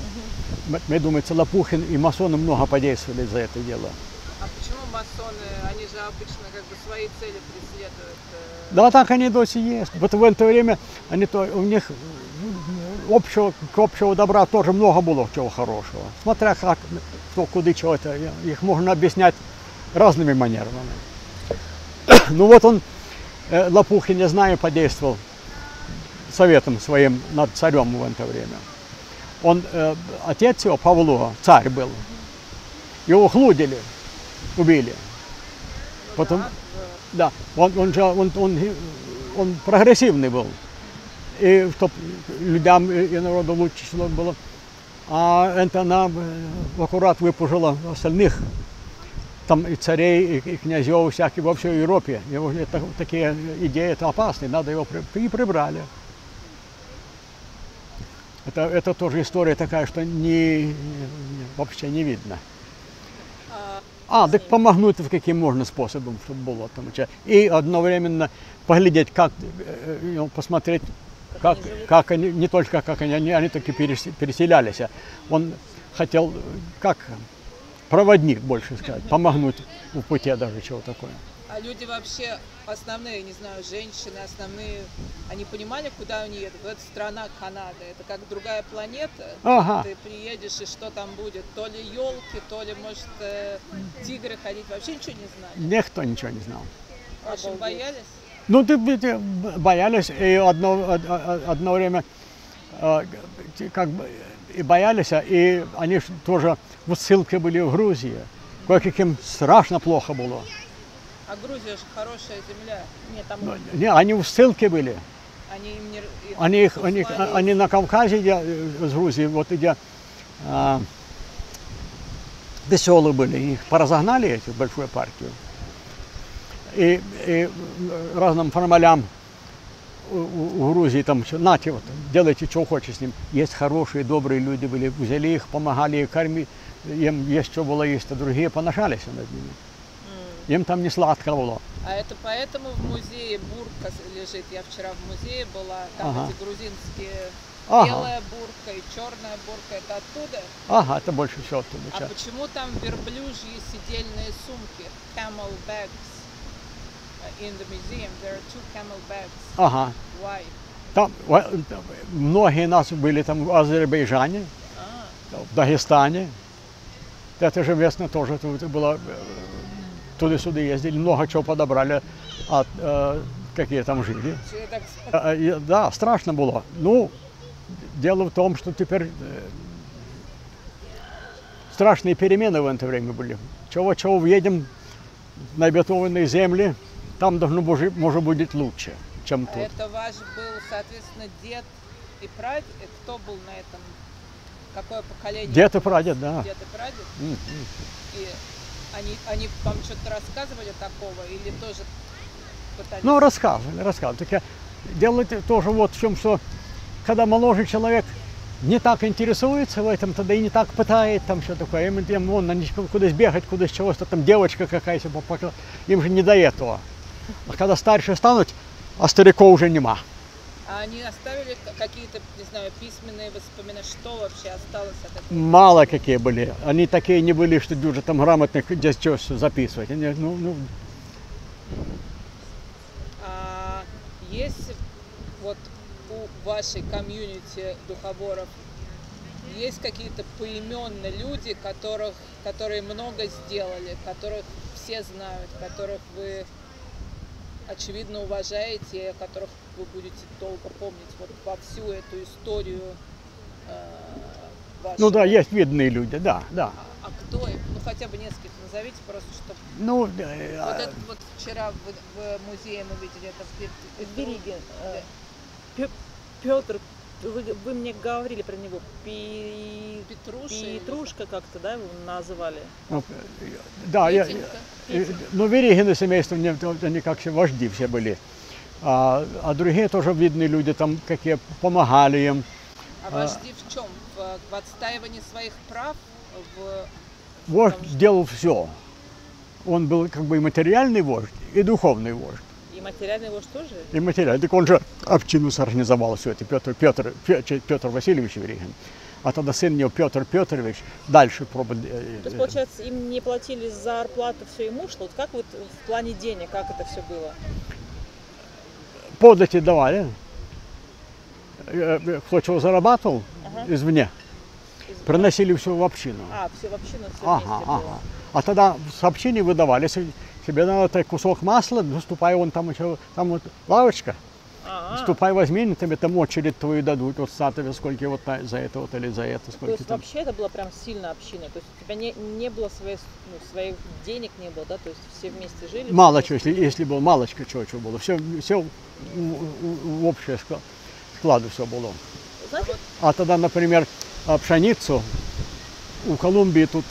Мне думается, Лопухин и масоны много подействовали за это дело. А почему масоны, они же обычно как бы свои цели преследуют? Да, так они до сих есть. Вот в это время у них общего добра тоже много было чего хорошего. Смотря как, кто куда чего это, их можно объяснять разными манерами. Ну вот он, Лопухин, я знаю, подействовал советом своим над царем в это время. Он, отец его, Павло, царь был, его хлудили, убили. Потом, да, он прогрессивный был, и чтобы людям и народу лучше было. А это она аккурат выпужила остальных, там и царей, и князей всяких во всей Европе. Такие идеи, это опасные, надо его и прибрали. Это тоже история такая, что вообще не видно. Так помогнуть каким можно способом, чтобы было там. И одновременно поглядеть, как, посмотреть, как они, не только как они таки переселялись. Он хотел, как проводник, больше сказать, помогнуть в пути даже чего такое. А люди вообще основные, не знаю, женщины основные, они понимали, куда они едут? Это страна Канада, это как другая планета. Ага. Ты приедешь, и что там будет? То ли елки, то ли, может, тигры ходить. Вообще ничего не знали? Никто ничего не знал. Очень боялись? Ну, боялись, и одно время как бы и боялись, и они тоже в ссылке были в Грузии. Кое-каким страшно плохо было. А Грузия же хорошая земля. Нет, там... Не, они в ссылке были. Они им не... Они на Кавказе, с Грузии, вот где веселые были, их поразогнали, эту большую партию. И разным формалям в Грузии там, нате, вот, делайте, что хочешь с ним. Есть хорошие, добрые люди были, взяли их, помогали их кормить, им есть что было есть, а другие поношались над ними. Им там не сладко было. А это поэтому в музее бурка лежит? Я вчера в музее была, там эти грузинские, белая бурка и черная бурка, это оттуда? Ага, это больше всего оттуда. А почему там верблюжьи сидельные сумки? Camel bags. In the museum there are 2 camel bags. Ага. Why? Там, многие нас были там в Азербайджане, в Дагестане. Это же местно тоже было, туда-сюда ездили, много чего подобрали, какие там жили. Да, страшно было. Ну, дело в том, что теперь страшные перемены в это время были. Чего въедем на обетованные земли, там должно, может, будет лучше, чем тут. Это ваш был, соответственно, дед и прадед? Кто был на этом? Какое поколение? Дед и прадед, да. Дед и прадед? И они вам что-то рассказывали такого или тоже пытались? Ну, рассказывали. Так дело тоже вот в чем, что когда молодой человек не так интересуется в этом, тогда и не так пытает там что такое. Они куда-то бегать, куда-то чего-то, там девочка какая-то, им же не до этого. А когда старше станут, А стариков уже нема. А они оставили какие-то, не знаю, письменные воспоминания? Что вообще осталось от этого? Мало какие были. Они такие не были, что уже там грамотных здесь что записывать. Они, А есть вот у вашей комьюнити духоборов есть какие-то поименные люди, которые много сделали, которых все знают, которых вы очевидно уважаете, о которых вы будете долго помнить вот во всю эту историю вашу? Ну да, есть видные люди, да. А кто их? Ну хотя бы нескольких назовите, просто чтобы... Ну, Вот это вот вчера в музее мы видели, это Веригин. Петр, вы мне говорили про него. Петрушка как-то, да, его называли? Ну, да, ну, Веригин и семейство, они как все вожди все были. А другие тоже видные люди, там какие помогали им. А вожди в чем? В отстаивании своих прав? Вождь сделал все. Он был как бы и материальный вождь, и духовный вождь. И материальный вождь тоже? И материальный. Так он же общину сорганизовал все это, Петр Васильевич Веригин. А тогда сын его Петр Петрович дальше пробовал. То есть, получается, им не платили зарплату, все ему шло? Вот как вот в плане денег, как это все было? Подати давали. Кто чего зарабатывал извне, приносили все в общину. Все в общину, все вместе было. А тогда с общины выдавали. Себе надо кусок масла, ну, ступай, вон там еще, там вот лавочка. Ступай, возьми, тебе там очередь твою дадут, вот статуя, сколько вот за это вот или за это, сколько. То есть там. Вообще это была прям сильно община, то есть у тебя не было своих денег не было, да, то есть все вместе жили? Мало чего, если было малочка, чего было, все в общее складу все было. Знаете? А тогда, например, пшеницу, у Колумбии тут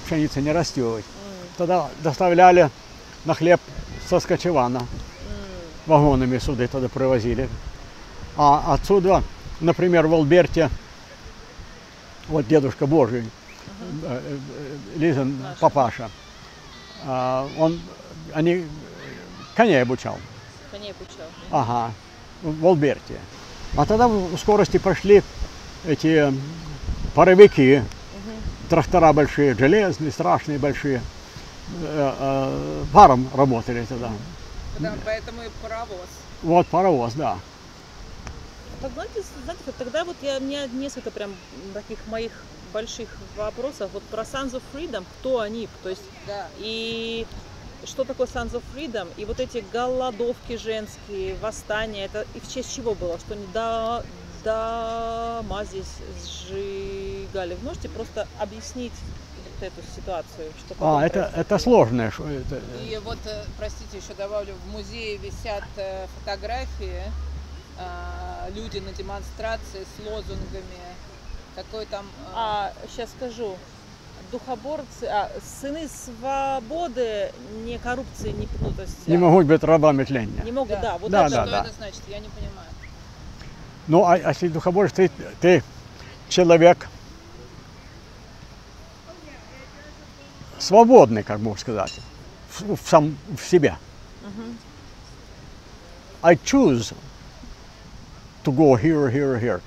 пшеница не растет, тогда доставляли на хлеб со Скачевана. Вагонами сюда тогда привозили. А отсюда, например, в Альберте, вот дедушка Божий, Лизин папаша, они коней обучал. Коней обучал. Ага, в Альберте. А тогда в скорости пошли эти паровики, трактора большие, железные, страшные, большие. Паром работали тогда. Да, поэтому и паровоз. Вот паровоз, да. Так, знаете, тогда вот у меня несколько прям таких моих больших вопросов. Вот про Sons of Freedom, кто они? То есть, да. И что такое Sons of Freedom? И вот эти голодовки женские, восстания, это и в честь чего было? Что они дома здесь сжигали? Вы можете просто объяснить эту ситуацию? Что это сложное. И вот, простите, еще добавлю, в музее висят фотографии, люди на демонстрации с лозунгами. Какой там... сейчас скажу. Духоборцы, сыны свободы, не коррупции, то есть... Не могут быть рабами тления. Не могут, да. Вот что это. это значит? Я не понимаю. Ну, а если духоборец, ты человек свободный, как можно сказать, в себе. I choose to go here, here, here.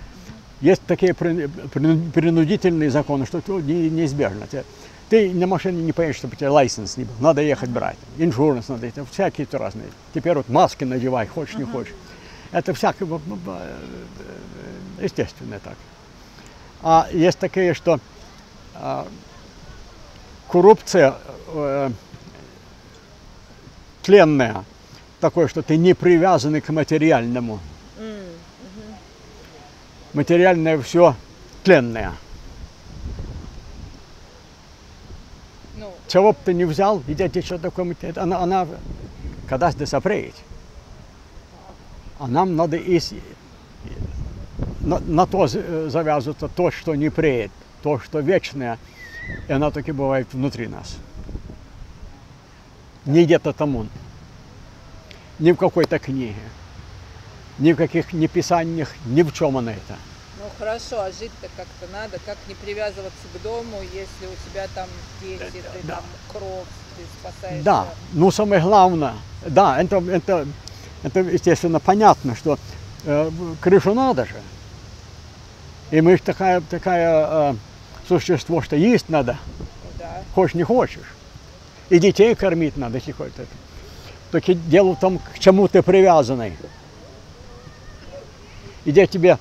Есть такие принудительные законы, что это неизбежно. Ты на машине не поедешь, чтобы у тебя лайсенс не был. Надо ехать брать. Иншуранс надо, это всякие разные. Теперь вот маски надевай, хочешь, не хочешь. Это всякое, естественно, так. А есть такие, что коррупция тленная, такое, что ты не привязанный к материальному. Материальное все тленное. Чего бы ты не взял, идите, что такое, она когда здесь опреет. А нам надо на то завязываться, то, что не преет, то, что вечное, и оно таки бывает внутри нас. Не где-то там, ни в какой-то книге, ни в каких ни писаниях, ни в чем оно это. Ну хорошо, а жить-то как-то надо, как не привязываться к дому, если у тебя там дети, ты там кровь, ты спасаешься. Да, ну самое главное, да, это Это, естественно, понятно, что крышу надо же. И мы же такое существо, что есть надо. Да. Хочешь, не хочешь. И детей кормить надо, если хочешь. Только дело в том, к чему ты привязанный. Где тебе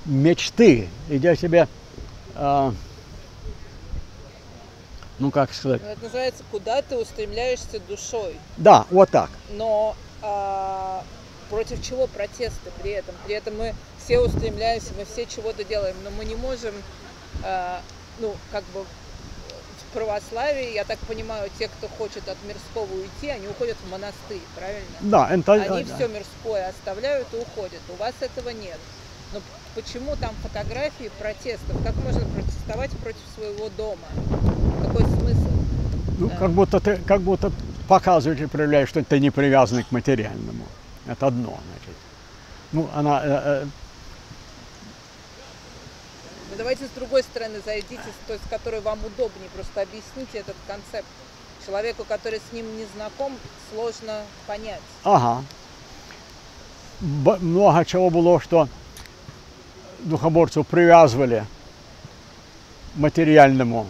мечты, где тебе, ну как сказать. Это называется, куда ты устремляешься душой. Да, вот так. Но против чего протесты при этом? При этом мы все устремляемся, мы все чего-то делаем, но мы не можем, ну, как бы в православии, я так понимаю, те, кто хочет от мирского уйти, они уходят в монастырь, правильно? Да, это, Они да. все мирское оставляют и уходят. У вас этого нет. Но почему там фотографии протестов? Как можно протестовать против своего дома? Какой смысл? Ну, как будто показываешь и проявляешь, что ты не привязан к материальному. Это одно, значит. Ну, она... Ну, давайте с другой стороны зайдите, то есть, с которой вам удобнее, просто объясните этот концепт. Человеку, который с ним не знаком, сложно понять. Ага. Много чего было, что духоборцев привязывали материальному.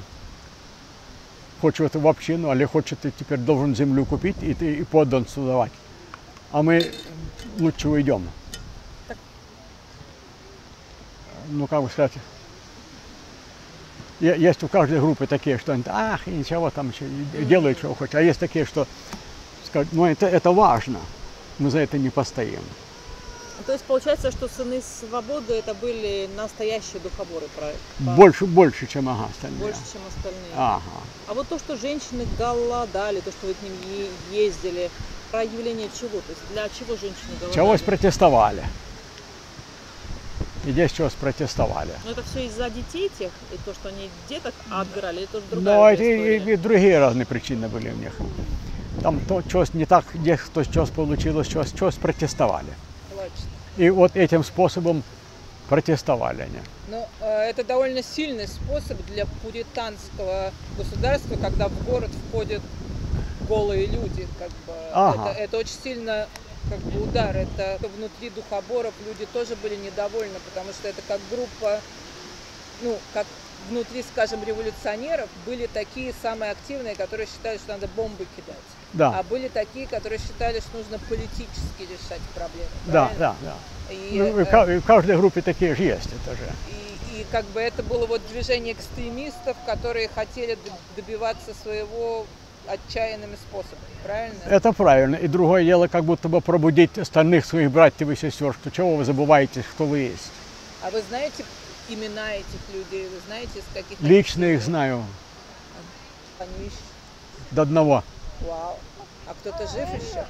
Хочет в общину, или хочет ты теперь должен землю купить и ты и подданцу давать. А мы лучше уйдем. Ну, как бы сказать, есть у каждой группы такие, что они, ах, ничего там делают, что хочет. А есть такие, что скажут, ну, это важно, мы за это не постоим. То есть получается, что сыны свободы это были настоящие духоборы, Больше, чем остальные. Больше, чем остальные. Ага. А вот то, что женщины голодали, то, что вы к ним ездили, проявление чего? То есть для чего женщины голодали? Чегось протестовали. И здесь чего протестовали. Но это все из-за детей тех, и то, что они деток отбирали, или это другая Но история? и другие разные причины были у них. Там то, что не так, где что получилось, что протестовали. Логично. И вот этим способом протестовали они. Но это довольно сильный способ для пуританского государства, когда в город входят голые люди. Как бы. Ага. Это очень сильно как бы удар. Это внутри духоборов люди тоже были недовольны, потому что это как группа, ну, как внутри, скажем, революционеров были такие самые активные, которые считали, что надо бомбы кидать. Да. А были такие, которые считали, что нужно политически решать проблемы. Да, правильно? да. И, Ну, и в каждой группе такие же есть. Это же. и как бы это было вот движение экстремистов, которые хотели добиваться своего отчаянными способами, правильно? Это правильно. И другое дело, как будто бы пробудить остальных своих братьев и сестер, что чего вы забываете, кто вы есть. А вы знаете имена этих людей? Вы знаете, с каких... Лично их знаю Они еще... до одного. Вау. А кто-то жив еще?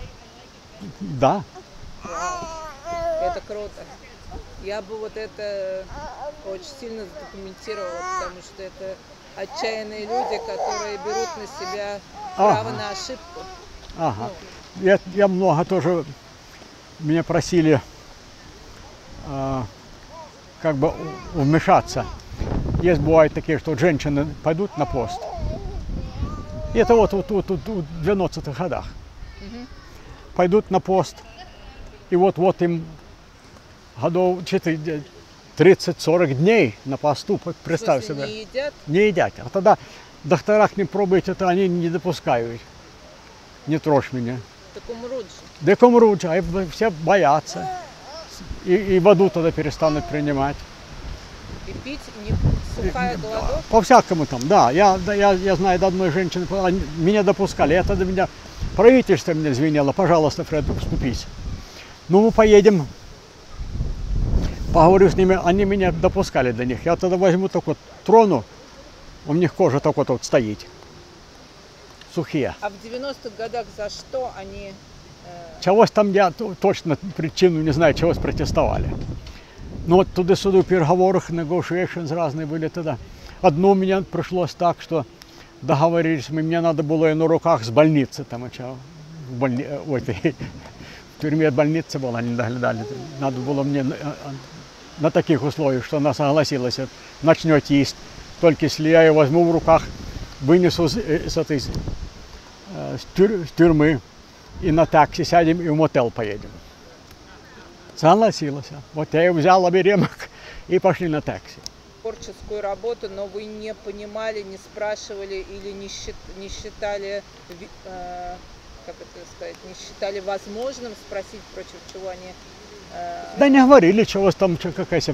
Да. Вау. Это круто. Я бы вот это очень сильно задокументировала, потому что это отчаянные люди, которые берут на себя право на ошибку. Ага. Я много тоже, меня просили как бы вмешаться. Есть бывают такие, что женщины пойдут на пост. И это вот в 90-х годах. Пойдут на пост. И вот им годов 30-40 дней на посту, представь себе. Не едят? Не едят. А тогда доктора к ним пробуют, это они не допускают. Не трожь меня. Так умрут же. Так умрут, а все боятся. И воду тогда перестанут принимать. И пить не сухая голодовка? По-всякому там, да. Я знаю, до одной женщины, меня допускали. Это до меня правительство меня звенело. Пожалуйста, Фред, вступись. Ну, мы поедем. Поговорю с ними, они меня допускали до них. Я тогда возьму так вот, трону, у них кожа так вот стоит. Сухие. А в 90-х годах за что они... Чогось там, я точно причину не знаю, чогось протестовали. Ну вот туда-сюда в переговорах, negotiations разные были тогда. Одно у меня пришлось так, что договорились, мне надо было и на руках с больницы, там, в тюрьме больница была, они доглядали. Надо было мне на таких условиях, что она согласилась, начнете есть. Только если я ее возьму в руках, вынесу с тюрьмы и на такси сядем и в мотел поедем. Согласилась. Вот я и взял оберемок и пошли на такси. Творческую работу, но вы не понимали, не спрашивали или не считали, как это сказать, не считали возможным спросить, против чего они... Да не говорили, чего там, какая-то,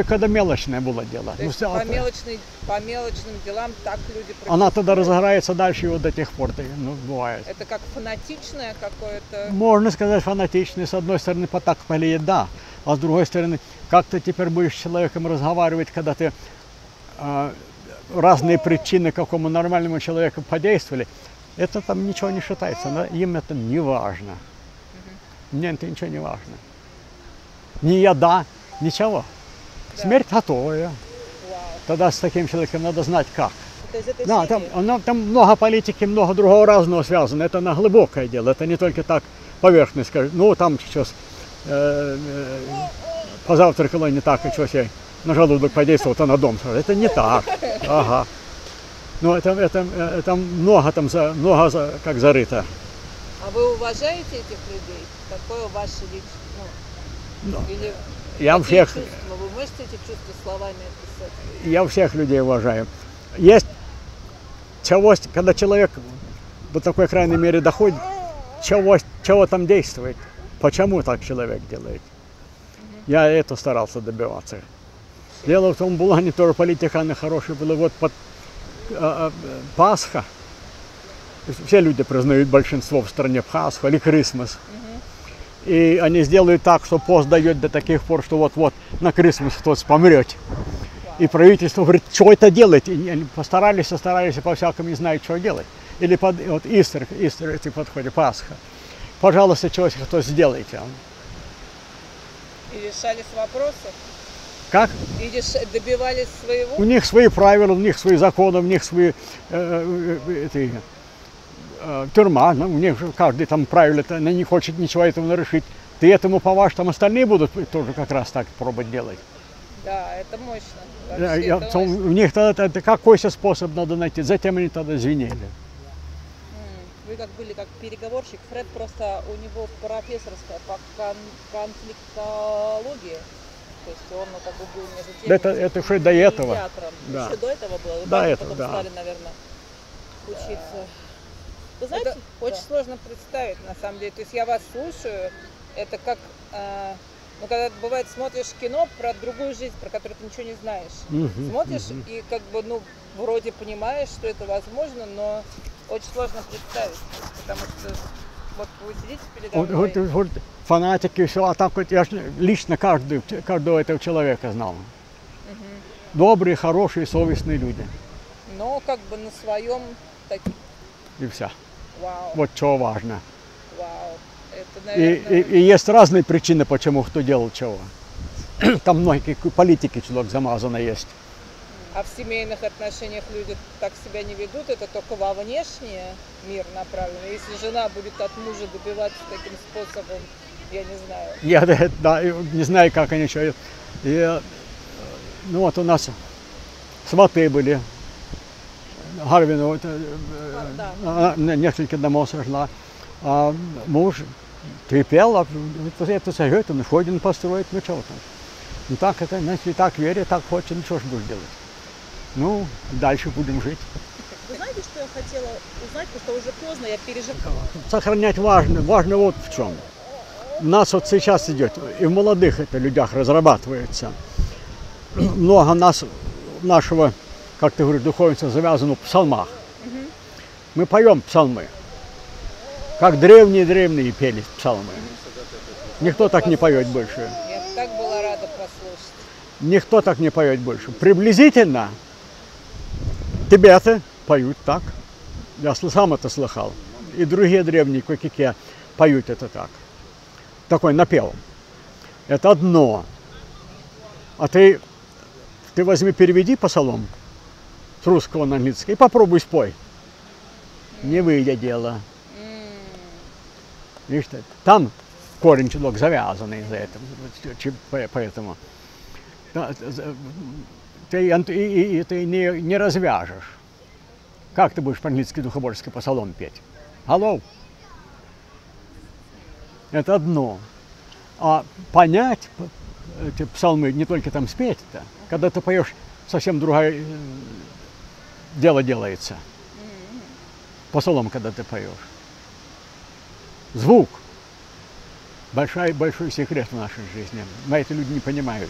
когда мелочное было дело. То есть по мелочным делам так люди... Она тогда разгорается дальше и вот до тех пор, ну, бывает. Это как фанатичное какое-то... Можно сказать фанатичное, с одной стороны, по так полеет, да. А с другой стороны, как ты теперь будешь с человеком разговаривать, когда ты разные причины какому нормальному человеку подействовали, это там ничего не считается, но им это не важно. Мне это ничего не важно. Ни яда, ничего. Да. Смерть готовая. Вау. Тогда с таким человеком надо знать как. Да, там много политики, много другого разного связано. Это на глубокое дело. Это не только так поверхность. Ну, там сейчас позавтракала не так, и что себе на желудок подействовал, то на дом. Это не так. Ага. Но это много там, много как зарыто. А вы уважаете этих людей? Какое ваше личное? Или я всех, чувства? Вы можете эти чувства словами описать? Я всех людей уважаю. Есть чего, когда человек до такой крайней мере доходит, чего там действует, почему так человек делает. Я это старался добиваться. Дело в том, была не только политика, она хорошая была. Вот под Пасха, все люди признают большинство в стране Пасху или Крисмас. И они сделают так, что пост дает до таких пор, что вот-вот на Крисмас кто-то помрет. И правительство говорит, что это делать? И они постарались, и по-всякому не знают, что делать. Или вот Истер эти подходят, Пасха. Пожалуйста, что-то сделайте. И решались вопросы? Как? Или добивались своего? У них свои правила, у них свои законы, у них свои тюрьма, у них каждый там правильно, она не хочет ничего этого нарушить. Ты этому поваж, там остальные будут тоже как раз так пробовать делать. Да, это мощно. Вообще, это мощно. У них тогда какой-то способ надо найти, затем они тогда звенели. Вы как были как переговорщик, Фред просто, у него профессорская по конфликтологии. То есть он как бы был между тем, это еще до этого. Да. Еще до этого было. До этого, потом стали, наверное, учиться. Вы знаете, это очень сложно представить, на самом деле. То есть я вас слушаю, это как, ну, когда бывает смотришь кино про другую жизнь, про которую ты ничего не знаешь. Смотришь и как бы, ну, вроде понимаешь, что это возможно, но очень сложно представить, потому что вот вы сидите передо мной. Вот фанатики, все, а так вот я лично каждого этого человека знал. Добрые, хорошие, совестные люди. Но как бы на своем такие. И все. Вау. Вот что важно. Вау. Это, наверное... и есть разные причины, почему кто делал чего. Там многие политики человек замазано есть. А в семейных отношениях люди так себя не ведут, это только во внешний мир направлено. Если жена будет от мужа добиваться таким способом, я не знаю. Я не знаю, как они еще. Ну вот у нас сваты были. Гарвину несколько домов сожгла. А муж терпел, это сожжет, он еще один построит, ну чего там. Ну так это, значит, так верит, так хочет, ну что ж будешь делать. Ну, дальше будем жить. Вы знаете, что я хотела узнать, потому что уже поздно, я переживала. Сохранять важно вот в чем. У нас вот сейчас идет, и в молодых это людях разрабатывается. Много нашего, как ты говоришь, духовенства завязано в псалмах. Мы поем псалмы. Как древние пели псалмы. Никто так не поет больше. Я так была рада послушать. Никто так не поет больше. Приблизительно тибеты поют так. Я сам это слыхал. И другие древние кое-какие поют это так. Такой напев. Это одно. А ты возьми, переведи псалом с русского на английский и попробуй спой. Не выйдет дело. Видишь, там корень чуток завязанный из-за этого, поэтому ты не развяжешь. Как ты будешь по-английски духоборский псалом петь? Hello. Это одно. А понять эти псалмы, не только там спеть-то, когда ты поешь, совсем другое дело делается. Псалом, когда ты поешь. Звук. Большой секрет в нашей жизни. Мы это люди не понимают.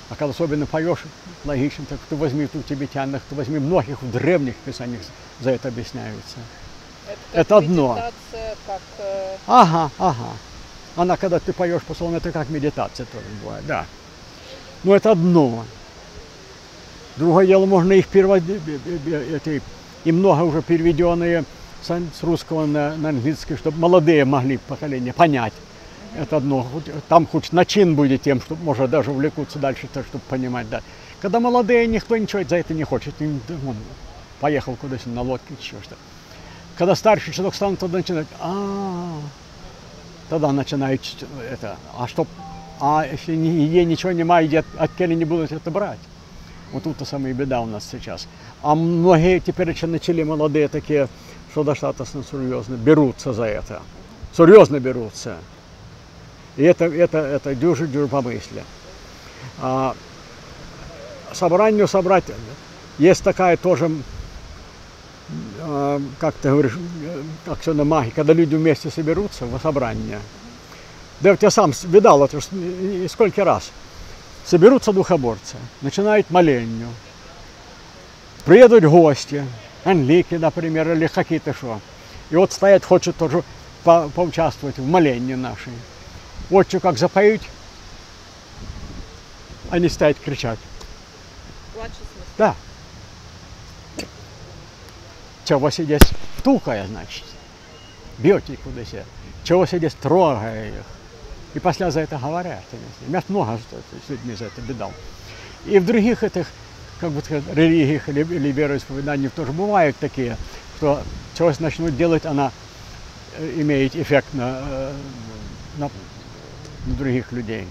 А когда особенно поешь, логично, так кто возьми у тибетянных, кто возьми многих в древних писаниях за это объясняется. Это одно. Медитация, как... Ага. Она, когда ты поешь псалом, это как медитация тоже бывает, да. Но это одно. Другое дело, можно их переводить, и много уже переведенные с русского на английский, чтобы молодые могли поколение понять. Это одно. Там хоть начин будет тем, что может даже увлекутся дальше, чтобы понимать. Да. Когда молодые, никто ничего за это не хочет. Он поехал куда-то на лодке, еще что. Когда старший человек станет, тогда начинает, тогда начинает это, если ничего нема, от кели не будут это брать. Вот тут-то самая беда у нас сейчас. А многие теперь еще начали молодые такие, что достаточно серьезно берутся за это. Серьезно берутся. И это дюжи помысли. Собранию собрать, есть такая тоже, как ты говоришь, как все на магии, когда люди вместе соберутся в собрание. Да вот я сам видал это сколько раз. Соберутся духоборцы, начинают молению. Приедут гости, англики, например, или какие-то что. И вот стоят, хочет тоже поучаствовать в молении нашей. Вот что как запоют, они стоят кричать. Плачет смысл. Да. Чего сидеть тукая, значит. Бьете куда-то. Чего сидеть трогая их. И после за это говорят. Я много с людьми за это видал. И в других этих, как бы сказать, религиях или вероисповеданиях тоже бывают такие, что чего начнут делать, она имеет эффект на других людей.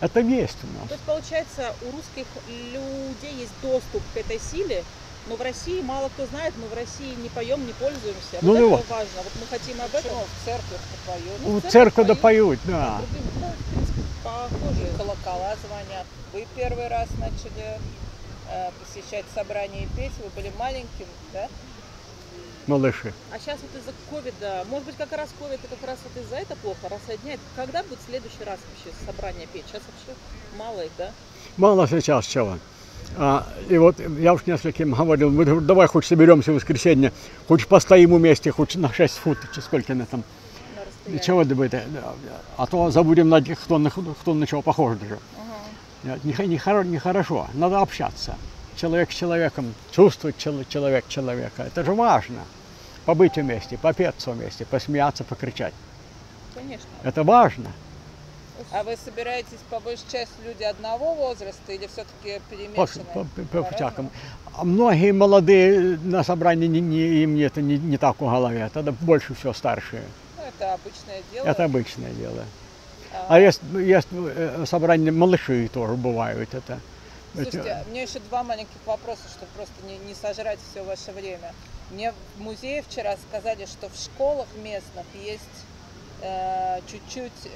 Это есть у нас. То есть, получается, у русских людей есть доступ к этой силе, но в России мало кто знает, мы в России не поем, не пользуемся. Ну, вот это важно. Вот мы хотим об этом. В церкви поют. Ну, в церкви да поют, да. Ну, в принципе, похоже. Колокола звонят. Вы первый раз начали посещать собрания и петь, вы были маленьким, да? Малыши. А сейчас вот из-за ковида, может быть, как раз ковид, и как раз вот из-за этого плохо рассоединяет. Когда будет в следующий раз вообще собрание петь? Сейчас вообще мало их, да? Мало сейчас чего. И вот я уж нескольким говорил, мы говорим, давай хоть соберемся в воскресенье, хоть постоим вместе, хоть на 6 фут, сколько на там. Чего добыть? А то забудем, кто на чего похож даже. Нехорошо, надо общаться. Человек с человеком, чувствовать человека. Это же важно. Побыть вместе, попеться вместе, посмеяться, покричать. Конечно. Это важно. А вы собираетесь по большей части люди одного возраста или все-таки перемешанные? По-всякому. А многие молодые на собрании им это не так в голове, тогда больше всего старшие. Ну, это обычное дело. Это обычное дело. А есть собрания малыши тоже бывают. Слушайте, у меня еще два маленьких вопроса, чтобы просто не сожрать все ваше время. Мне в музее вчера сказали, что в школах местных есть чуть-чуть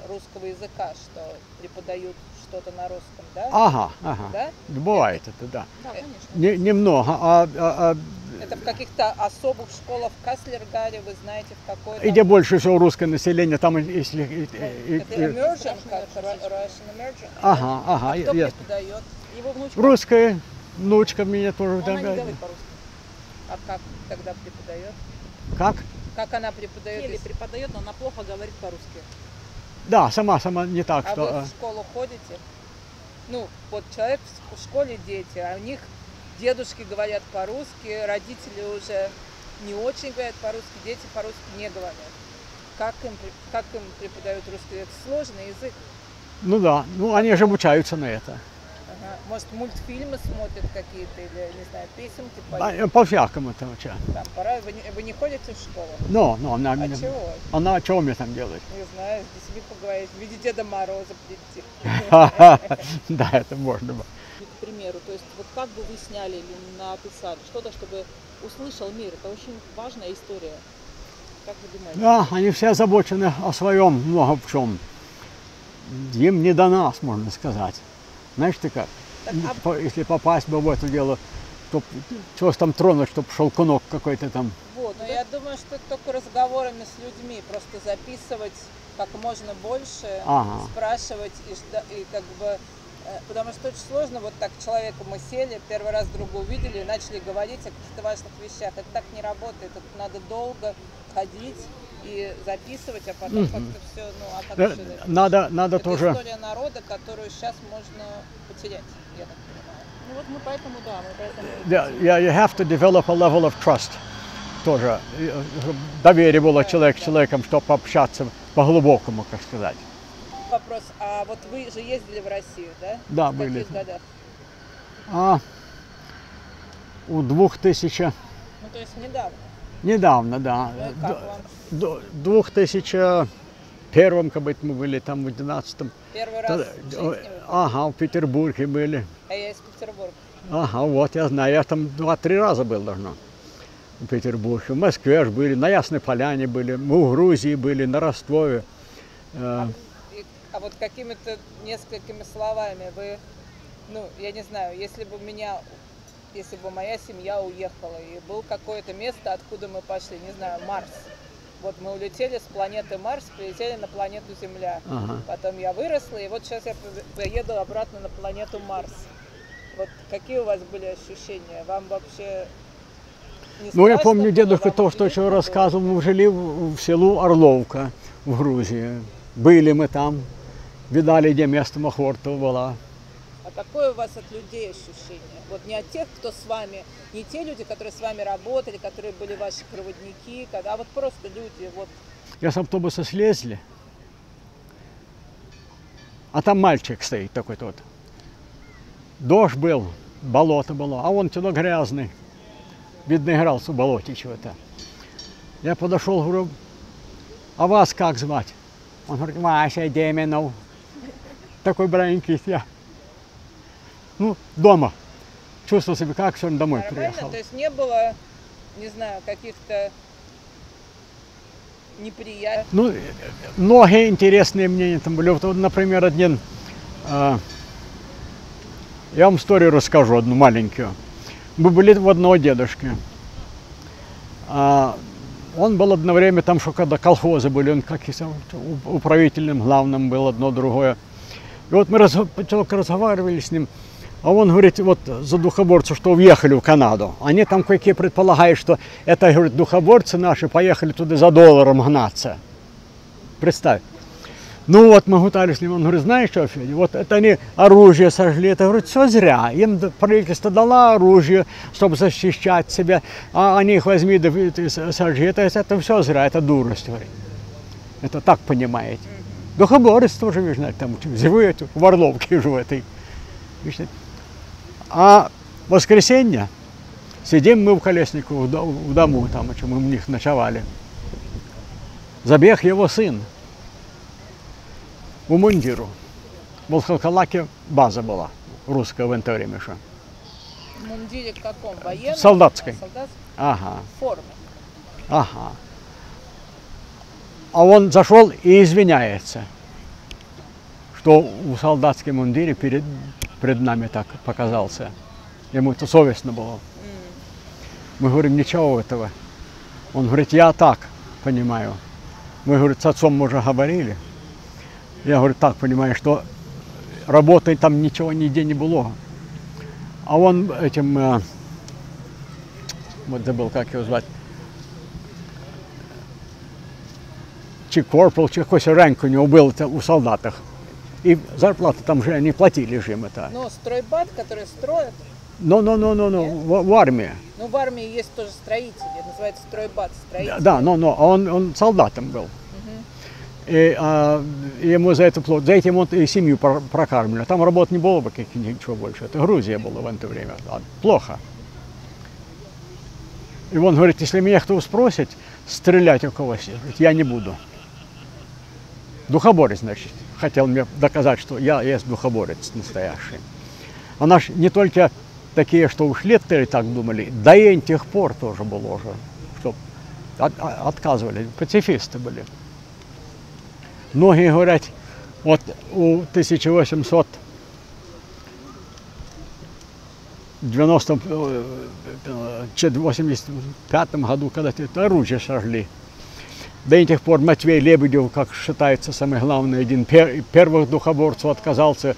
русского языка, что преподают что-то на русском, да? Ага. Да? Бывает это, да. Да, конечно. Немного. Это в каких-то особых школах в Каслергаре, вы знаете, в какой-то... Где больше всего русское население, там если... Это immersion, как Russian immersion? Ага. А кто преподает? Его внучка. Русская внучка меня тоже... Она не говорит по-русски. А как тогда преподает? Как? Как она преподает? Или преподает, но она плохо говорит по-русски. Да, сама не так, А что... вы в школу ходите? Ну, вот человек в школе дети, а у них дедушки говорят по-русски, родители уже не очень говорят по-русски, дети по-русски не говорят. Как им преподают русский? Это сложный язык. Ну да, они же обучаются на это. Ага. Может, мультфильмы смотрят какие-то или, не знаю, песенки поют? По-всякому это учат. Там пора. Вы не ходите в школу? Но она... А чего? Она что мне там делает? Не знаю, с детьми поговорить, в виде Деда Мороза прийти. Да, это можно было. К примеру, то есть вот как бы вы сняли или написали что-то, чтобы услышал мир, это очень важная история. Как вы думаете? Да, они все озабочены о своем много в чем. Им не до нас, можно сказать. Знаешь ты как? Так, Если попасть бы в это дело, то чего там тронуть, чтобы шелкунок какой-то там. Вот, но я думаю, что только разговорами с людьми, просто записывать как можно больше, спрашивать и как бы, потому что очень сложно вот так человеку мы сели, первый раз друга увидели и начали говорить о каких-то важных вещах. Это так не работает, это надо долго ходить и записывать, а потом как-то все, ну, а как все это? Надо Это тоже. история народа, которую сейчас можно потерять, я так понимаю. Ну вот мы поэтому, да, мы поэтому... Yeah, you have to develop a level of trust. Тоже доверие было человек с человеком, чтобы общаться по-глубокому, как сказать. Вопрос, а вот вы же ездили в Россию, да? Да, В были. каких годах? У 2000... Ну, то есть недавно. Недавно, да. Ну, и как вам? В 2001, как бы мы были там в 2012. Первый раз в жизни вы? Ага, в Петербурге были. А я из Петербурга. Ага, вот я знаю, я там 2-3 раза был давно. В Петербурге, в Москве аж были, на Ясной Поляне были, мы в Грузии были, на Ростове. А вот какими-то несколькими словами вы, ну, я не знаю, если бы моя семья уехала, и было какое-то место, откуда мы пошли, не знаю, Марс. Вот мы улетели с планеты Марс, прилетели на планету Земля. Ага. Потом я выросла, и вот сейчас я поеду обратно на планету Марс. Вот какие у вас были ощущения? Вам вообще не Ну, я страшно помню, было? дедушка Вам то, что уютно еще было? рассказывал, мы жили в селу Орловка в Грузии. Были мы там, видали, где место Махортова была. А какое у вас от людей ощущение? Вот не от тех, кто с вами, не те люди, которые с вами работали, которые были ваши проводники, а вот просто люди, вот. Я с автобуса слезли, а там мальчик стоит такой-то вот. Дождь был, болото было, а он туда грязный. Видно, игрался в болоте чего-то. Я подошел, говорю, а вас как звать? Он говорит, Вася Деминов. Такой браненький я. Ну, дома. Чувствовал себя как, сегодня домой Нормально? приехал. То есть не было, не знаю, каких-то неприятных. Ну, многие интересные мнения там были. Вот, например, один, я вам историю расскажу, одну маленькую. Мы были у одного дедушки. Он был одно время там, что когда колхозы были, он каким-то управителем главным был, одно другое. И вот мы только разговаривали с ним, а он говорит, вот за духоборцев, что уехали в Канаду. Они там кое-какие предполагают, что это, говорит, духоборцы наши поехали туда за долларом гнаться. Представь. Ну вот мы гутали с ним, он говорит, знаешь что, Федя, вот это они оружие сожгли, это, говорит, все зря. Им правительство дало оружие, чтобы защищать себя, а они их возьми да сожги, это все зря, это дурость, говорит. Это так понимаете. Духоборец тоже, вы знаете, там живут в Орловке живут. А в воскресенье сидим мы в Колеснику, в дому, там, мы у них ночевали. Забег его сын. У мундиру. В Волхолкалаке база была, русская в это время еще. В мундире каком? Военном? Солдатской. Солдатской? Ага, В форме. ага. А он зашел и извиняется, что в солдатском мундире пред нами так показался. Ему это совестно было. Мы говорим, ничего этого. Он говорит, я так понимаю. Мы, говорит, с отцом мы уже говорили. Я, говорю, так понимаю, что работы там ничего нигде не было. А он этим, вот забыл, как его звать, чи корпорал, чи какой-то ранг у него был у солдатах. И зарплаты там же не платили же им это. Но стройбат, который строят, Но, в армии. ну в армии есть тоже строители, называется стройбат, строитель. Да, а он солдатом был. И ему за это платили, за этим он и семью прокармливали. Там работы не было бы ничего больше. Это Грузия была в это время. Плохо. И он говорит, если меня кто спросит, стрелять у кого-то, я не буду. Духоборец, значит, хотел мне доказать, что я есть духоборец настоящий. А наш не только такие, что ушли, и так думали, да и до тех пор тоже было уже, что отказывали, пацифисты были. Многие говорят, вот у 1885 году, когда это оружие сожгли, до этих пор Матвей Лебедев, как считается самый главный, один первых духоборцев, отказался,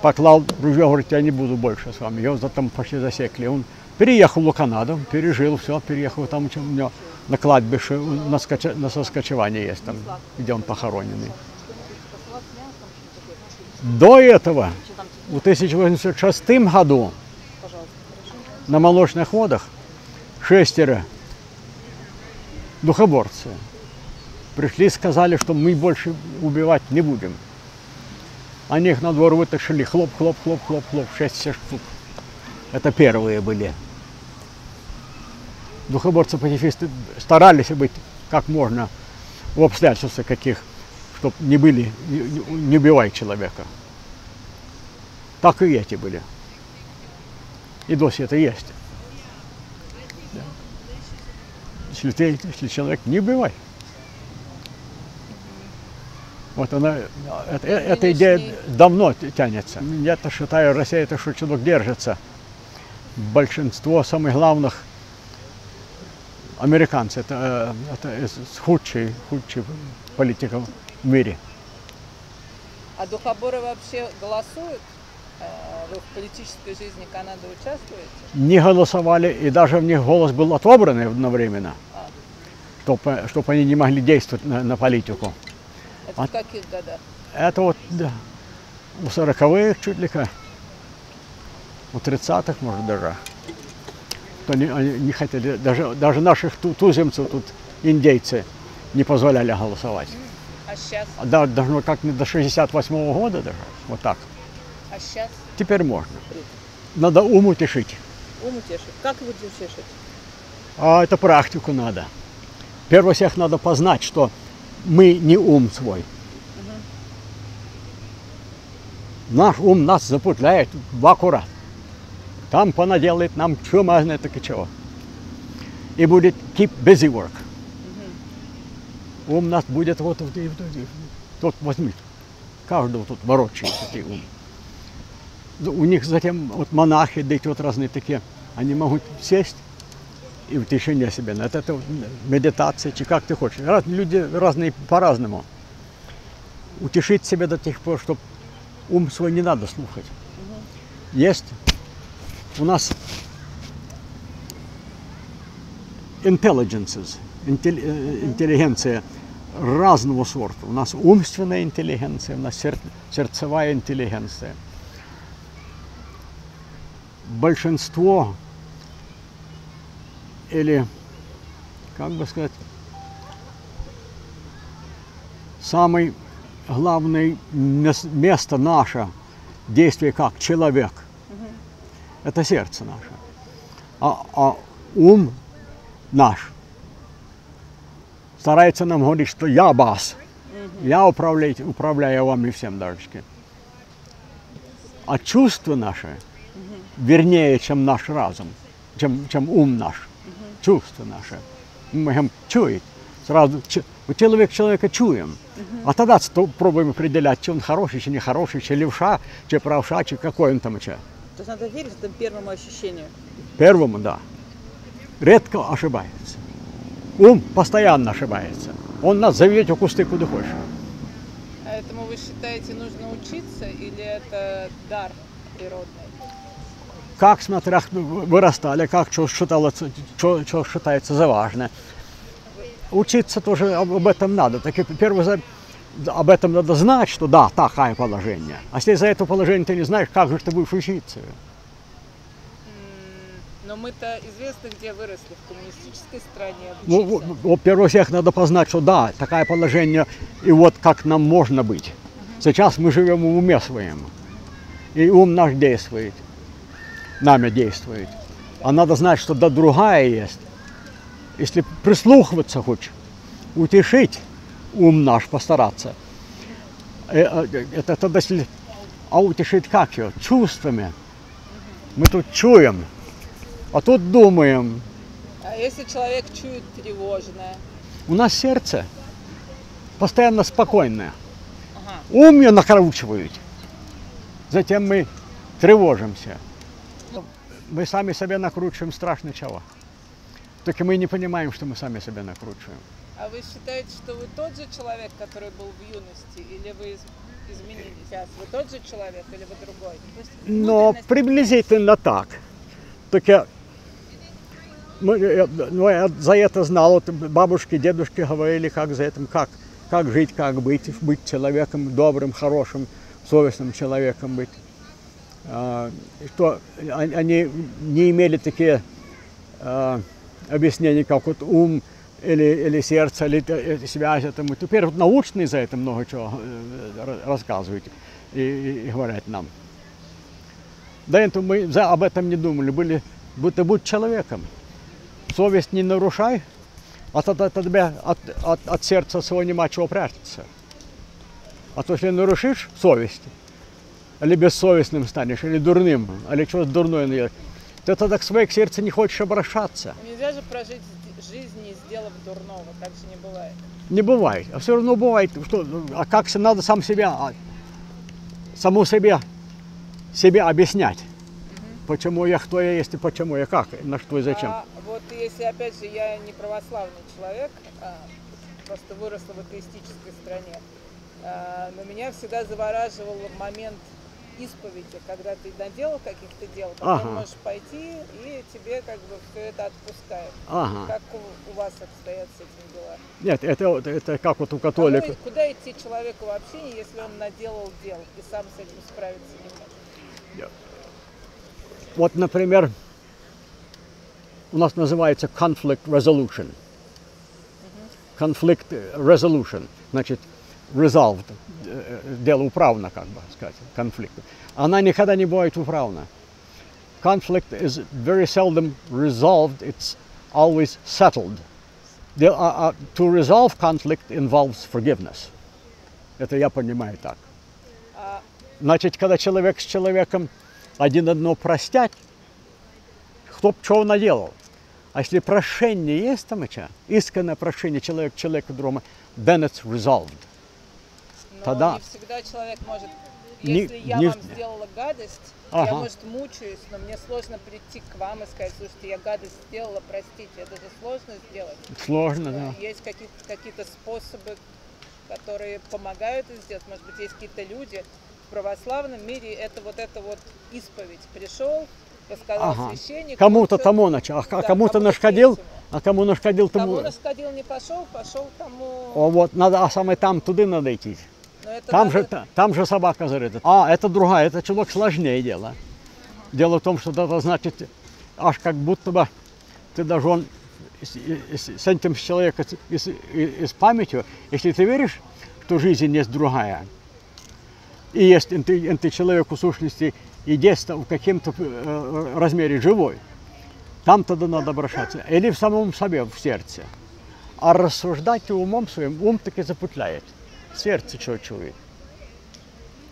поклал ружье, говорит, я не буду больше с вами. Его там почти засекли. Он переехал в Канаду, пережил все, переехал там у него на кладбище, на Соскочеване есть там, где он похороненный. До этого, в 1886 году, на молочных водах 6 духоборцы пришли и сказали, что мы больше убивать не будем. Они их на двор вытащили, хлоп, хлоп, хлоп, хлоп, хлоп, 6 штук. Это первые были. Духоборцы-пацифисты старались быть как можно в обстоятельствах каких, чтобы не убивать человека. Так и эти были. И до сих это есть. Если человек не убивай. Вот она, эта идея давно тянется. Я-то считаю, Россия это что чудок держится. Большинство самых главных американцев, это из худших политиков в мире. А духоборы вообще голосуют? Вы в политической жизни Канады участвуете? Не голосовали, и даже в них голос был отобран одновременно, чтобы они не могли действовать на политику. Это в каких годах? Это вот да, у 40-х чуть ли как, у 30-х, может, даже. Они не хотели, даже наших туземцев тут, индейцы, не позволяли голосовать. А сейчас? Да, должно как до 68-го года даже, вот так. А сейчас? Теперь можно. Надо ум утешить. Ум утешить. Как его утешить? А это практику надо. Первое всех надо познать, что мы не ум свой. Наш ум нас запутляет в аккурат. Там понаделает нам что можно, так и чего. И будет keep busy work. Ум нас будет вот возьми. Каждого тут ворочает такой ум. У них затем вот монахи, да эти вот разные такие, они могут сесть и в тишине себе. Это вот медитация, как ты хочешь. Люди разные по-разному. Утешить себя до тех пор, чтобы ум свой не надо слушать. Есть у нас интеллигенция разного сорта. У нас умственная интеллигенция, у нас сердцевая интеллигенция. Большинство, или, как бы сказать, самое главное место наше действия как человек, это сердце наше. А ум наш старается нам говорить, что я бас, я управляю вами всем дальше. А чувство наше вернее, чем наш разум, чем ум наш, чувство наше. Мы можем чуять. Сразу человека чуем. А тогда пробуем определять, чи он хороший, чи нехороший, чи левша, чи правша, чи какой он там. То есть надо верить этому первому ощущению? Первому, да. Редко ошибается. Ум постоянно ошибается. Он нас заведет в кусты, куда хочешь. А этому вы считаете, нужно учиться или это дар природный? Как, смотря, вырастали, как что считается за важное. Учиться тоже об этом надо. Так, первое, об этом надо знать, что да, такое положение. А если за это положение ты не знаешь, как же ты будешь учиться? Но мы-то известны, где выросли, в коммунистической стране. Ну, во-первых, всех надо познать, что да, такое положение, и вот как нам можно быть. Сейчас мы живем в уме своем, и ум наш действует, нами действует. А надо знать, что да другая есть. Если прислухиваться хочешь, утешить ум наш, постараться, это тогда, а утешить как его? Чувствами. Мы тут чуем, а тут думаем. А если человек чует тревожное? У нас сердце постоянно спокойное. Ага. Ум ее накручивают. Затем мы тревожимся. Мы сами себе накручиваем страшно чего. Только мы не понимаем, что мы сами себя накручиваем. А вы считаете, что вы тот же человек, который был в юности, или вы изменились? Сейчас вы тот же человек или вы другой? То есть Но приблизительно так. Только я за это знал, вот бабушки, дедушки говорили, как за этим, как жить, как быть человеком добрым, хорошим, совестным человеком быть. Что они не имели такие объяснения, как вот ум или сердце, или связь этому. Теперь вот научные за это много чего рассказывают и говорят нам. До этого мы об этом не думали, будто будь человеком. Совесть не нарушай, а тогда тебе от сердца своего нема чего прятаться. А то, если нарушишь совесть, или бессовестным станешь, или дурным, или что-то дурное, ты тогда к своему сердцу не хочешь обращаться. Нельзя же прожить жизнь, не сделав дурного, так же не бывает. Не бывает, а все равно бывает, что, а как надо саму себе объяснять, почему я, кто я есть и почему я, как, на что и зачем. А вот если, опять же, я не православный человек, просто выросла в атеистической стране, но меня всегда завораживал момент исповеди, когда ты наделал каких-то дел, потом можешь пойти, и тебе как бы все это отпускает. Как у вас обстоят с этим дела? Нет, это как вот у католиков. Куда идти человеку в общении, если он наделал дел и сам с этим справиться не может? Вот, например, у нас называется conflict resolution. Conflict resolution, значит, resolved, дело управно, как бы сказать, конфликт. Она никогда не бывает управна. Conflict is very seldom resolved, it's always settled. To resolve conflict involves forgiveness. Это я понимаю так. Значит, когда человек с человеком один одного простят, кто бы чего наделал. А если прощение есть там, искреннее прощение человека другому, then it's resolved. Но тогда не всегда человек может, если я вам сделала гадость, я, может, мучаюсь, но мне сложно прийти к вам и сказать, слушайте, я гадость сделала, простите, это же сложно сделать. Сложно, да. Есть какие-то способы, которые помогают это сделать, может быть, есть какие-то люди в православном мире, это вот исповедь, пришел, рассказал священнику. Кому-то тому начал, а кому-то нашкодил, тому. Кому нашкодил, не пошел тому. О, вот, надо, а самое там, туда надо идти. Там же собака зарыта. Это другая, это чуток сложнее дело. Дело в том, что это значит, аж как будто бы ты должен с этим человеком и с памятью, если ты веришь, что жизнь есть другая, и есть ты человек в сущности и есть в каком-то размере живой, там тогда надо обращаться. Или в самом себе, в сердце. А рассуждать умом своим, ум таки запутляет. Сердце что чует.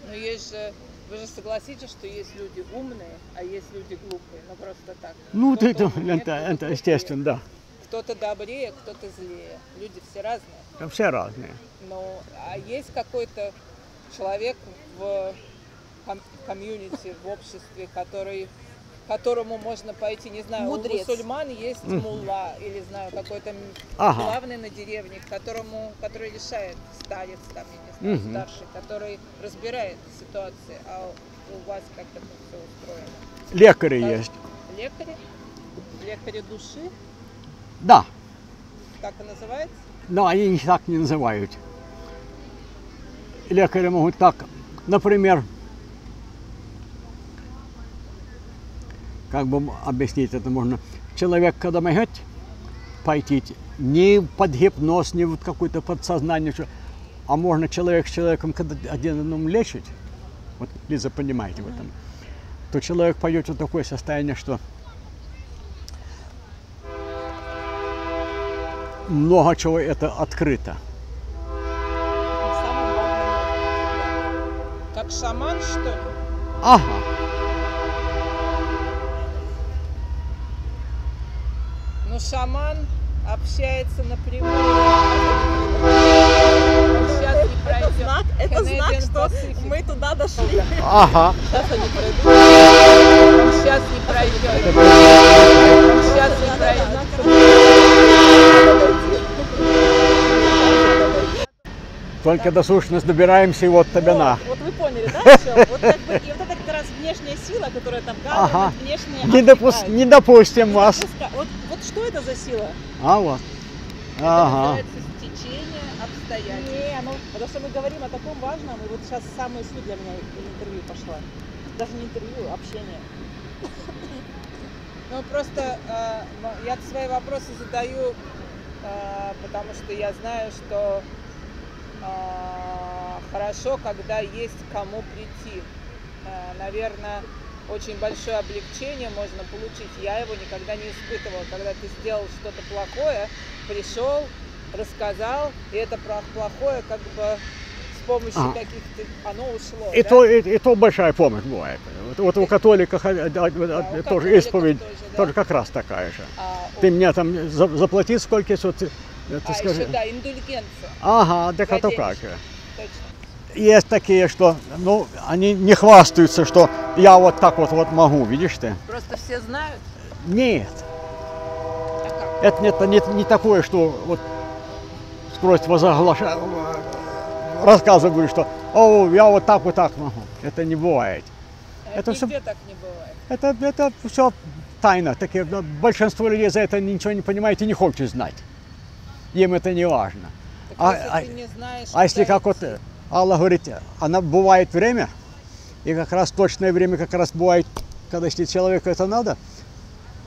Но есть же, вы же согласитесь, что есть люди умные, а есть люди глупые, ну просто так. Ну, это естественно, да. Кто-то добрее, кто-то злее. Люди все разные. Все разные. Ну, а есть какой-то человек в комьюнити, в обществе, которому можно пойти, не знаю, Мудрец. У мусульман есть мулла, или, знаю, какой-то главный на деревне, который решает, старец, там, я не знаю, старший, который разбирает ситуации, а у вас как это все устроено? Лекари есть. Лекари? Лекари души? Да. Как это называется? Но они так не называют. Лекари могут так, например, как бы объяснить это можно, человек, когда может пойти, не под гипноз, не в какое-то подсознание, а можно человек с человеком, когда один одному лечить, вот Лиза понимаете в этом, то человек пойдет в такое состояние, что много чего это открыто. Как шаман, что ли? Ну, шаман общается напрямую. Сейчас не пройдем. Это знак, Canadian что Pacific. мы туда дошли. Ага. Сейчас они пройдут. Сейчас не пройдет. Сейчас не пройдет. Только до сущности добираемся, и вот тебе на. Вот вы поняли, да, о чем? Вот как бы, и вот это как раз внешняя сила, которая там Ага. внешняя. Не допустим вас. Вот что это за сила? А вот. Это Ага. называется стечение обстоятельств. Не, ну, потому что мы говорим о таком важном, и вот сейчас самая суть для меня интервью пошла. Даже не интервью, а общение. Ну, просто я свои вопросы задаю, потому что я знаю, что хорошо, когда есть к кому прийти. Наверное, очень большое облегчение можно получить. Я его никогда не испытывала. Когда ты сделал что-то плохое, пришел, рассказал, и это плохое как бы с помощью каких-то, оно ушло. И, да? и то большая помощь бывает. Вот у католиков тоже католиков исповедь тоже, да. тоже как раз такая же. А, Ты мне там заплати сколько, что ты скажи. еще, да, индульгенция. Ага, так За это денежки. как же. Точно. Есть такие, что, ну, они не хвастаются, что я вот так вот могу, видишь ты? Просто все знают. Нет, А как? это не такое, что вот скорость рассказываю, что о, я вот так могу. Это не бывает. Это Нигде всё- так не бывает. Это все тайна. Такие, большинство людей за это ничего не понимает и не хочет знать. Им это не важно. Так если ты не знаешь, А если куда как вот идти. Алла говорит, она бывает время, и как раз точное время как раз бывает, когда если человеку это надо,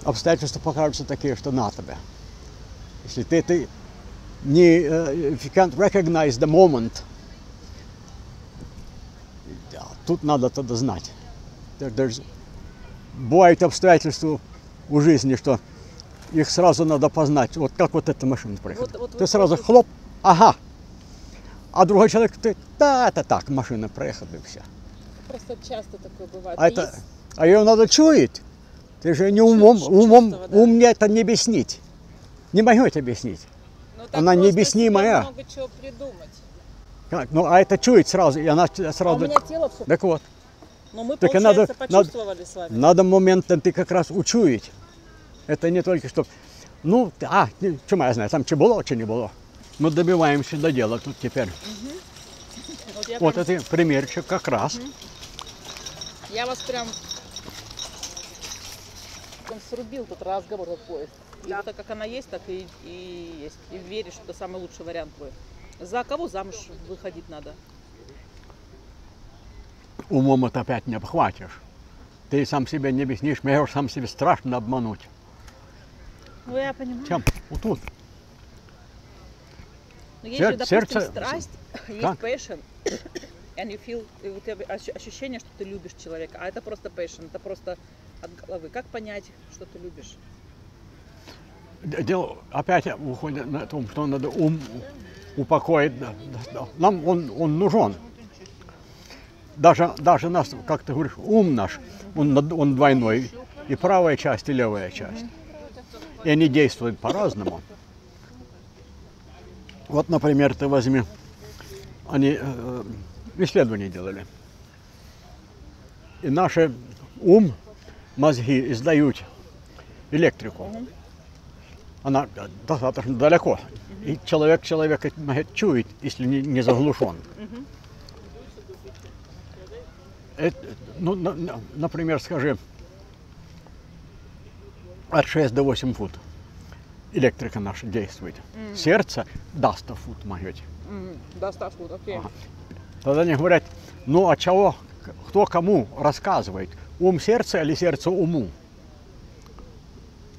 обстоятельства покажутся такие, что на тебе. Если ты не, if you can't recognize the moment, тут надо тогда знать. Бывают обстоятельства в жизни, что их сразу надо познать. Вот как вот эта машина проехала. Вот Ты сразу хлоп, ага. А другой человек, да, это так, машина проехала и все. Просто часто такое бывает. А ее надо чуять. Ты же не чувство, да. ум мне это не объяснить. Не могу это объяснить. Ну, так она просто необъяснимая. себе много чего придумать. Как? Ну, а это чует сразу, и она сразу... А у меня тело все. Так вот, Но мы, Так и получается, надо- почувствовали с вами. надо момент ты как раз учуять. Это не только что... Ну, чему я знаю, там чи было, чи не было. Мы добиваемся до дела тут теперь. Вот я, Вот прям- это примерчик как раз. я вас прям срубил тут разговор, этот поезд. И вот так как она есть, так и есть. И веришь, что это самый лучший вариант твой. За кого замуж выходить надо? Умом это опять не обхватишь. Ты сам себе не объяснишь, мне уж сам себе страшно обмануть. Ну, я понимаю. Чем? Вот тут. Но есть же, допустим, сердце- страсть, есть Как? passion, and you feel, и у тебя ощущение, что ты любишь человека, а это просто passion, это просто от головы. Как понять, что ты любишь? Дело опять уходит на том, что надо ум упокоить. Нам он нужен. Даже нас, как ты говоришь, ум наш, он двойной. И правая часть, и левая часть. И они действуют по-разному. Вот, например, ты возьми, они исследования делали. И наш ум, мозги издают электрику. Она достаточно далеко. И человек человека чует, если не заглушен. Ну, например, скажи, от 6 до 8 фут электрика наша действует. Сердце до 100 фут могете. До 100 фут, окей. Ага. Тогда они говорят, ну а чего, кто кому рассказывает? Ум сердца или сердце уму?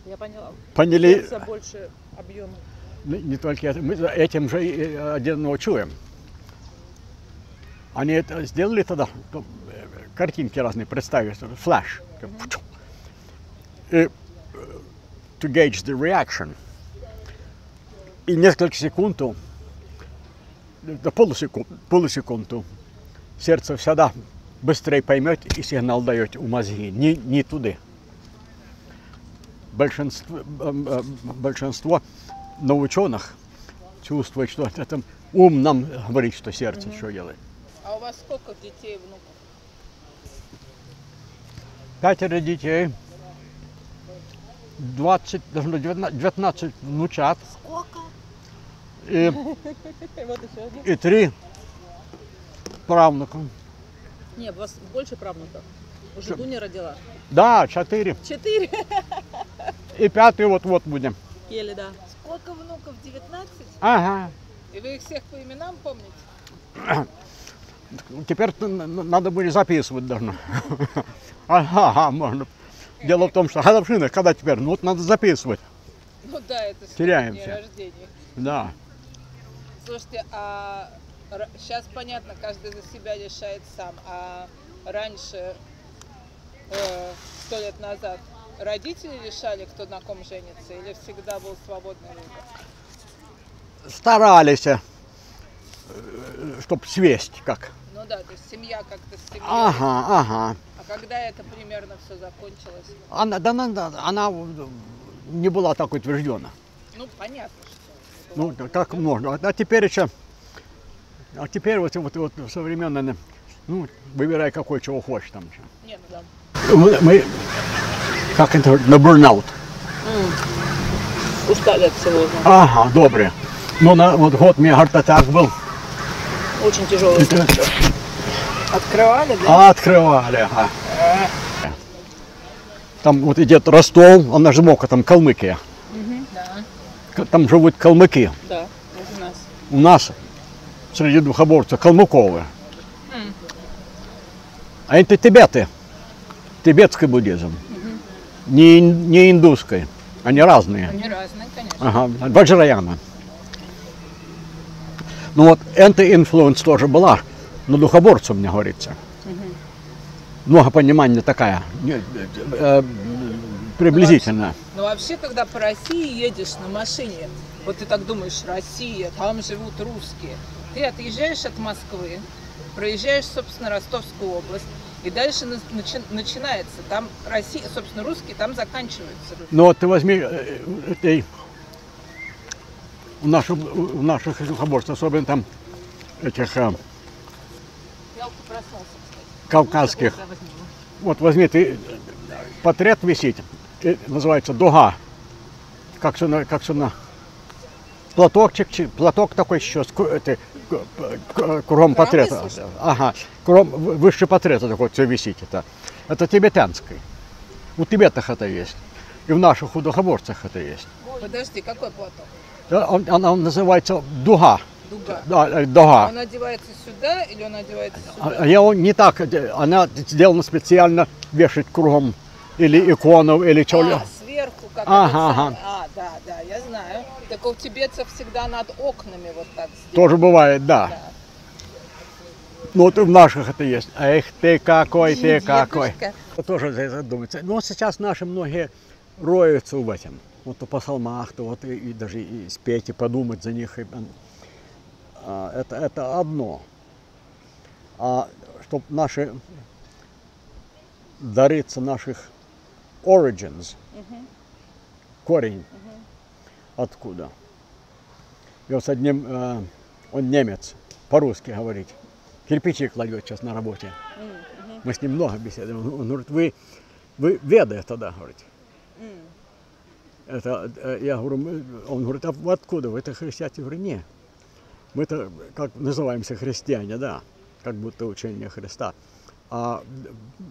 Я поняла. Поняли? Сердце больше объема. Не только это, мы этим же и один чуем. Они это сделали тогда, картинки разные представили, флеш. И to gauge the reaction. И несколько секунд, до полусекунды, сердце всегда быстрее поймет и сигнал дает у мозги, не туда. большинство наученных чувствует, что это ум нам говорит, что сердце что делает. А у вас сколько детей и внуков? 5 детей, 20, должно 19 внучат. Сколько? И, Вот еще один. и 3 правнука. Не, у вас больше правнуков. Уже Дуня родила. Да, 4. 4. И 5 вот-вот будем. Еле, да. Сколько внуков? 19? Ага. И вы их всех по именам помните? Теперь надо будет записывать должно. Ага, можно. Дело в том, что годовщина, когда теперь, ну вот надо записывать. Ну да, это сегодня Теряемся. день рождения. Да. Слушайте, а сейчас понятно, каждый за себя решает сам. А раньше, 100 лет назад, родители решали, кто на ком женится, или всегда был свободный выбор? Старались, чтоб свесть как. Ну да, то есть семья как-то с семьей. Ага, ага. А когда это примерно все закончилось? Она не была так утверждена. Ну, понятно, что. Ну, как можно. А теперь еще, вот современное, ну, выбирай какой чего хочешь там. Нет, ну да. Мы, как это, на бурнаут. Устали от всего. Ага, добре. Ну, вот год у меня гартатак был. Очень тяжелый. Открывали, да? А, открывали, ага. Там вот идет Ростов, он же Мока, там Калмыкия. Да. Там живут калмыки. Да, у нас. У нас среди духоборцев калмыковые. А это тибеты. Тибетский буддизм. Не индусский. Они разные. Они разные, конечно. Ага, Ваджраяна. Ну вот, эта инфлюенс тоже была на духоборцев, мне говорится. Много понимания такая, приблизительно. Но вообще, когда по России едешь на машине, вот ты так думаешь, Россия, там живут русские. Ты отъезжаешь от Москвы, проезжаешь, собственно, Ростовскую область, и дальше начинается. Там Россия, собственно, русские, там заканчиваются. Ну вот ты возьми у наших духоборцев, особенно там этих Я проснулся, кстати. кавказских. Вот возьми, ты портрет висит, называется дуга. Как сюда, платок такой еще, кругом портрета. Ага, кругом, выше портрета такой все висит. Это тибетянский. У тибетах это есть. И в наших у духоборцах это есть. Подожди, какой платок? Он называется дуга. Дуга. Да, дуга. Он одевается сюда или он одевается сюда? Не так, она сделана специально вешать кругом или икону, или что-либо. Сверху, как Ага. да, я знаю. Так у тибетцев всегда над окнами вот так сделано. Тоже бывает, да. Ну вот и в наших это есть. Эх, ты какой, ты какой. Тоже задуматься. Но сейчас наши многие роются в этом. Вот то по псалмах, то вот и даже и спеть, и подумать за них. Это одно. А чтобы наши дариться наших origins, корень, откуда. И вот с одним, он немец, по-русски говорит, кирпичи кладет сейчас на работе. Мы с ним много беседуем. Он говорит, вы веды тогда, говорит. Это, я говорю, он говорит, а откуда вы это христиане? Я говорю, нет. Мы-то, как называемся, христиане, да, как будто учение Христа. А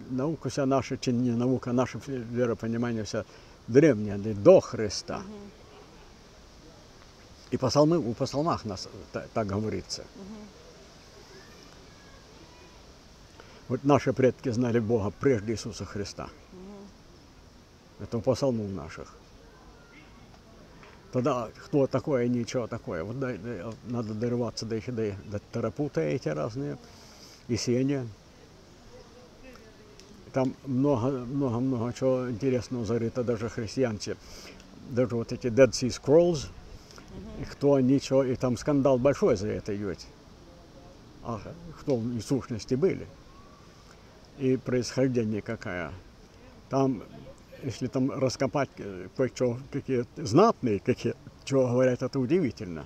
наука вся наша, не наука, наше веропонимание вся древняя, до Христа. И у псалмах нас так говорится. Вот наши предки знали Бога прежде Иисуса Христа. Это по псалмам наших. Тогда кто такое, ничего такое. Вот надо дорваться до терапута эти разные, Есения. Там много чего интересного зарыто, даже христианцы. Даже вот эти Dead Sea Scrolls, и кто ничего, и там скандал большой за это идет. А кто в сущности были. И происхождение какая. Там если там раскопать кое-что, какие знатные, какие, чего говорят, это удивительно.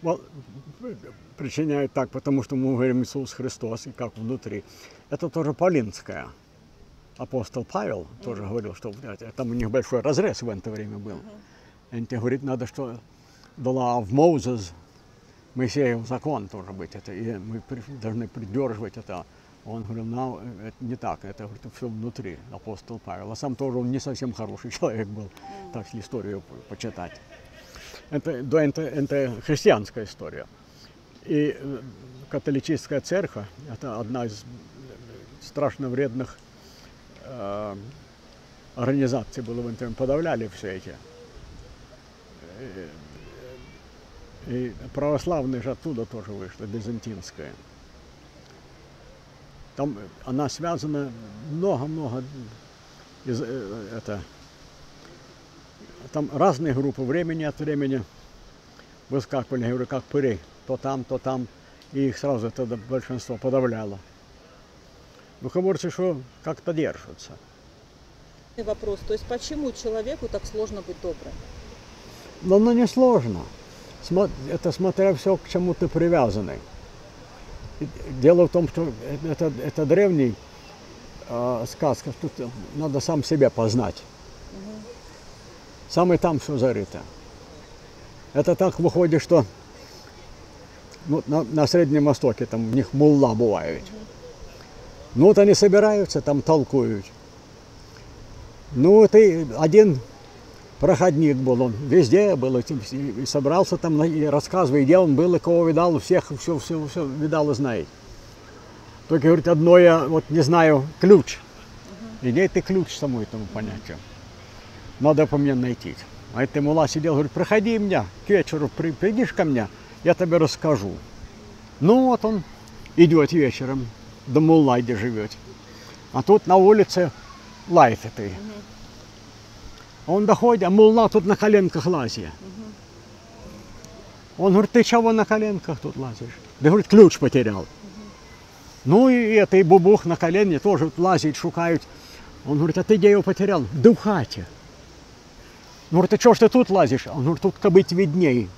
Вот, причиняют так, потому что мы говорим Иисус Христос, и как внутри. Это тоже Полинская. Апостол Павел тоже говорил, что там у них большой разрез в это время был. И он говорит, надо, что the law of Moses, Моисеев закон тоже быть, это, и мы должны придерживать это. Он говорил, это не так, это говорит, все внутри, апостол Павел. А сам тоже он не совсем хороший человек был, так если историю почитать. Это христианская история. И католическая церковь, это одна из страшно вредных организаций была в интернете, подавляли все эти. И православные же оттуда тоже вышла, византинская. Там она связана много-много из там разные группы времени от времени выскакивали, я говорю, как пыри, то там, и их сразу тогда большинство подавляло. Духоборцы что как-то держатся. Вопрос, то есть почему человеку так сложно быть добрым? Но оно не сложно. Это смотря все, к чему ты привязанный. Дело в том, что это древний сказка, тут надо сам себя познать. Сам и там все зарыто. Это так выходит, что ну, на Среднем Востоке там у них мулла бывает. Ну вот они собираются, там толкуют. Ну вот и один проходник был, он везде был, и собрался там, и рассказывая, где он был, и кого видал, всех, все видал и знает. Только, говорит, одно я вот не знаю, ключ. И где ты ключ самому этому понятию? Надо по мне найти. А этот мулла сидел, говорит, проходи меня, к вечеру придешь ко мне, я тебе расскажу. Ну вот он идет вечером до мулла, где живет. А тут на улице лает этой. Он доходит, а мулла тут на коленках лазит. Он говорит, ты чего на коленках тут лазишь? Да, говорит, ключ потерял. Ну и это, и бубух на колене тоже лазит, шукают. Он говорит, а ты где его потерял? Да в хате. Он говорит, а что ж ты тут лазишь? Он говорит, тут как быть видней.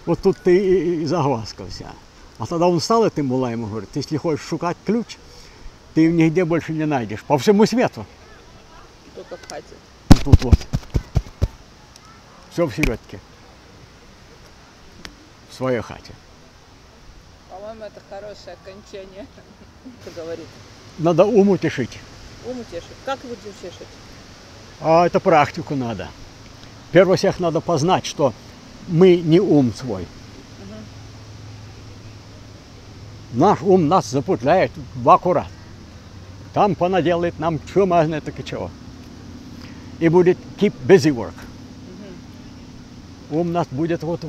Вот тут ты и загваскался. А тогда он встал, этим мулла ему говорит, если хочешь шукать ключ, ты его нигде больше не найдешь. По всему свету. Только в хате. Тут вот. Все в середке. В своей хате. По-моему, это хорошее окончание. Кто говорит? Надо ум утешить. Ум утешить. Как его утешить? А это практику надо. Первое всех надо познать, что мы не ум свой. Наш ум нас запутляет в аккурат. Там понаделает нам что можно, так и чего. И будет keep busy work. Ум нас будет вот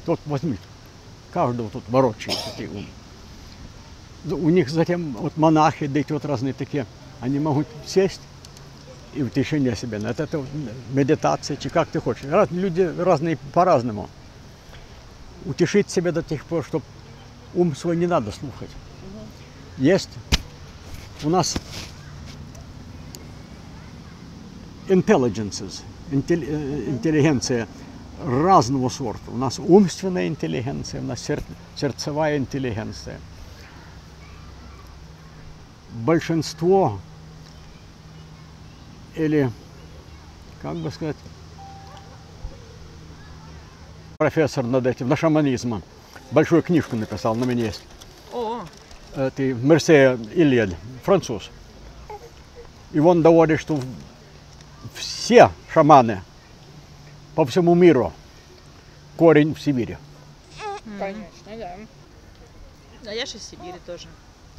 тут возьми. Каждого тут ворочает такой ум. У них затем вот монахи, да и вот разные такие, они могут сесть и в тишине себе. Это медитация, как ты хочешь. Люди разные по-разному. Утешить себя до тех пор, чтобы ум свой не надо слушать. Есть у нас intelligences, интеллигенция разного сорта. У нас умственная интеллигенция, у нас сердцевая интеллигенция. Большинство, или, как бы сказать, профессор над этим, на шаманизмом, большую книжку написал, на меня есть. Это Мерсея Ильель, француз. И он доводит, что все шаманы по всему миру корень в Сибири. Конечно, да. А я же из Сибири тоже.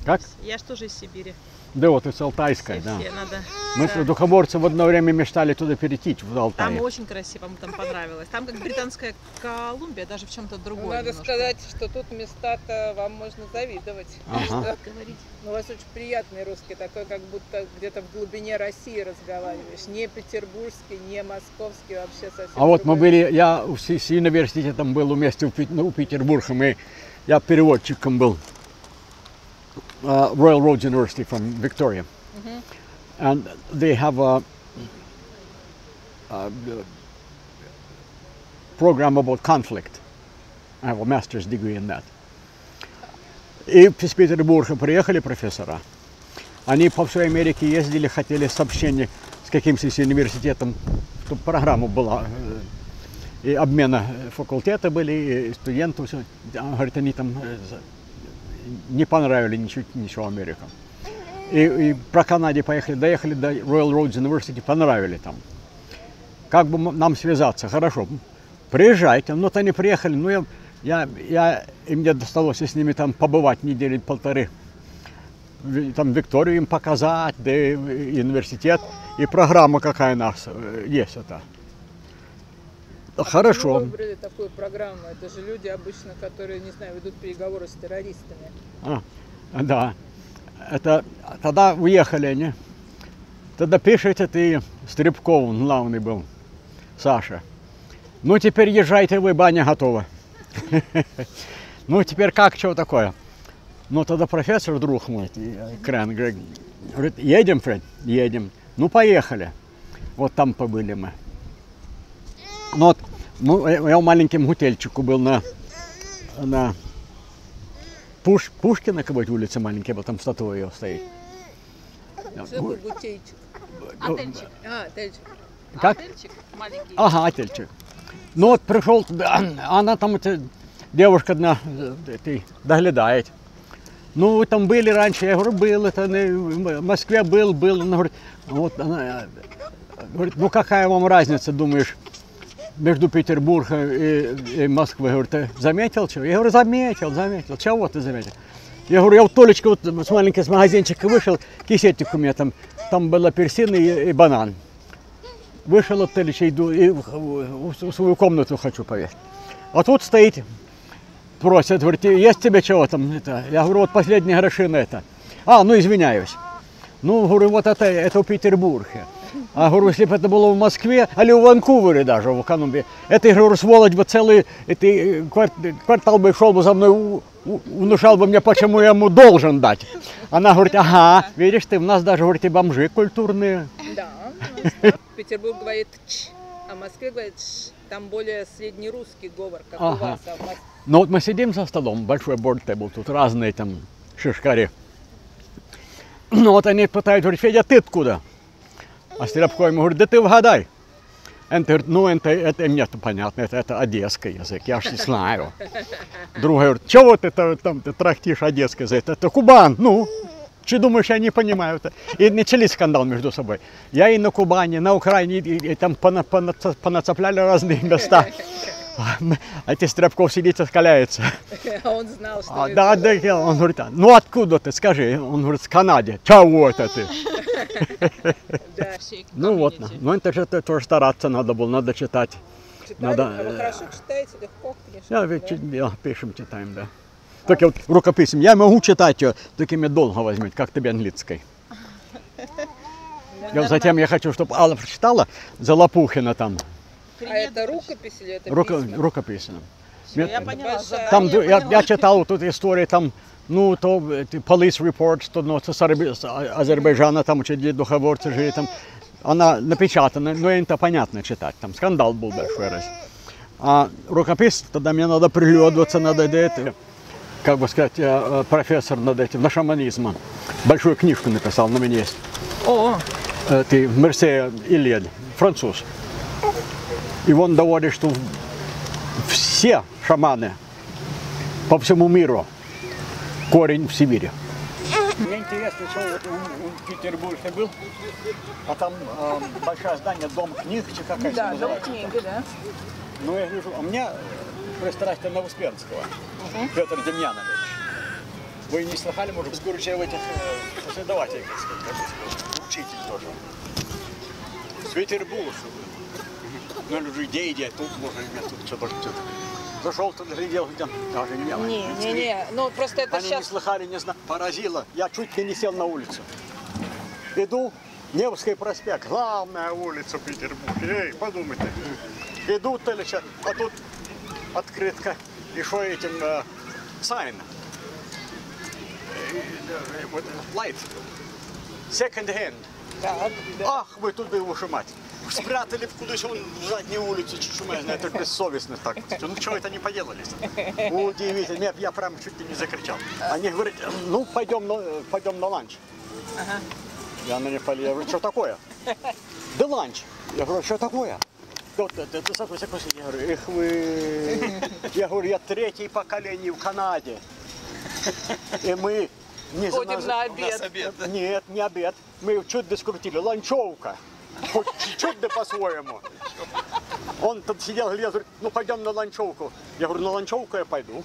Как? Я же тоже из Сибири. Да вот из Алтайской, да. Все надо. Мы с духоборцы в одно время мечтали туда перейти, в Алтай. Там очень красиво, мне там понравилось. Там как Британская Колумбия, даже в чем-то другом. Надо сказать, что тут места-то вам можно завидовать. Ага. У вас очень приятный русский, такой, как будто где-то в глубине России разговариваешь. Не петербургский, не московский, вообще совсем. А вот мы другой. были, я с университетом был вместе в Петербурге, я переводчиком был. Royal Roads University from Victoria. And they have a program about conflict. I have a master's degree in that. И из Петербурга приехали профессора. Они по всей Америке ездили, хотели сообщения с каким-то университетом, чтобы программа была. И обмена факультета были, и студенты. Все. Говорят, они там не понравились ничего Америке. И про Канаде поехали, доехали до Royal Roads University, понравились там. Как бы нам связаться? Хорошо, приезжайте. Ну, то они приехали, ну, и мне досталось с ними там побывать недели полторы. Там Викторию им показать, да и университет, и программа какая у нас есть это. Хорошо. Вы выбрали такую программу, это же люди обычно, которые, не знаю, ведут переговоры с террористами. Да. Это тогда уехали они. Тогда пишите, ты Стребков, он главный был, Саша. Ну, теперь езжайте вы, баня готова. Ну, теперь как, что такое? Ну, тогда профессор, друг мой, Крен, говорит, едем, Фред? Едем. Ну, поехали. Вот там побыли мы. Ну, вот, я в маленьком гутельчику был на Пушкина, какой-то улице маленький был, там статуя его стоит. Что такое гутельчик? Отельчик. Отельчик. Как? Отельчик маленький. Ага, отельчик. Ну вот пришел, она там, девушка одна, доглядает. Ну, вы там были раньше? Я говорю, был, это в Москве был. Она говорит, вот, она говорит, ну какая вам разница, думаешь, между Петербургом и Москвой? Говорит, ты заметил чего? Я говорю, заметил. Чего ты заметил? Я говорю, я в Толечке вот с маленького магазинчика вышел, кисетик у меня там был апельсин и банан. Вышел от Толеча, иду и в свою комнату хочу поехать. А тут стоит, просят, говорит, есть тебе чего там? Это? Я говорю, вот последние гроши на это. Ну извиняюсь. Ну, говорю, вот это в Петербурге. А говорю, если бы это было в Москве, или в Ванкувере даже, в Колумбии, это, говорю, сволочь бы целый квартал бы шел бы за мной, внушал бы мне, почему я ему должен дать. Она говорит, ага, видишь ты, у нас даже, говорит, и бомжи культурные. Да. Петербург говорит «ч», а в Москве говорит «ш». Там более среднерусский говор, как у вас. Ну вот мы сидим за столом, большой борд-тейбл, тут разные там шишкари. Ну вот они пытаются, говорят, Федя, ты откуда? А Стребко ему говорит, да ты угадай. Он говорит, ну это мне понятно, это одесский язык, я ж не знаю. Другой говорит, чего ты там трахтишь одесский язык? Это Кубан, ну. Че думаешь, я не понимаю это? И начались скандал между собой. Я и на Кубани, на Украине, и там понацепляли разные места. А эти Стребков сидит, оскаляется. А он знал, что да, он говорит, ну откуда ты, скажи? Он говорит, с Канады. Чего это ты? Ну вот, ну это же тоже стараться надо было, надо читать. Надо. А вы хорошо читаете, легко, конечно. Пишем, читаем, да. Только вот рукописем. Я могу читать ее, только мне долго возьмет, как тебе английской. Затем я хочу, чтобы Алла прочитала за Лопухина там. А это рукопись или это письма? Рукопись. Я поняла. Там я читал тут истории, там, ну, то police reports, то, ну, с Азербайджана, там, где духоборцы жили, там. Она напечатана, но это понятно читать, там скандал был большой раз. А рукопись, тогда мне надо приглядываться, надо это, как бы сказать, профессор над этим, на шаманизм. Большую книжку написал, на меня есть. Ты Мерсея Ильель, француз. И он доводит, что все шаманы по всему миру корень в Сибири. Мне интересно, что вот он в Петербурге был, а там большое здание, дом книг, какая-то Да, называется. дом книги, да. Ну, я вижу, а мне пристрастие на Успенского, Петр Демьянович. Вы не слыхали, может, с Гурчева этих последователей, учитель тоже. С Петербурга. Ну, уже идея, тут можно, тут что-то. Зашел, тут глядел, там даже не было. Не, ну просто это они сейчас... не слыхали, не знаю, поразило. Я чуть не сел на улицу. Иду, Невский проспект, главная улица Петербурга. Эй, подумайте. Иду, а тут открытка, и что этим сайн. light. Second hand. Так, да. Ах, ви туди, вашу мать. Спрятали кудись вон в задней улице Чешумена. Это бессовестно так. Ну, чего это не поделали? Удивительно. Я прям чуть ли не закричал. Они говорят, ну, пойдем на ланч. Ага. Я на них полез. Я говорю, что такое? Да ланч. Я говорю, что такое? Я говорю, эх вы. Я говорю, я третье поколение в Канаде. И мы не Ходим на обед. Нет, не обед. Мы чуть дискутили. Ланчевка. Хоть чуть да по-своему. Он тут сидел, говорит, ну пойдем на ланчевку. Я говорю, на ланчевку я пойду.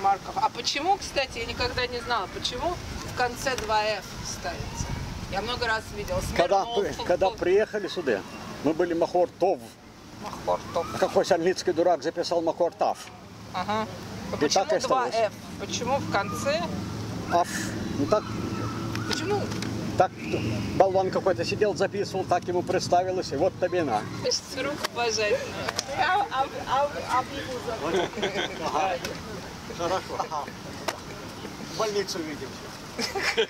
Марков. А почему, кстати, я никогда не знала, почему в конце 2F ставится? Я много раз видела. Когда приехали сюда, мы были Махортов. Махортов. Какой сальницкий дурак записал Махортав. Ага. А И почему так и осталось. 2F? Почему в конце? Аф. Ну так, Почему? так болван какой-то сидел, записывал, так ему представилось, и вот тебе на. Руку пожать. Хорошо. В больницу увидимся.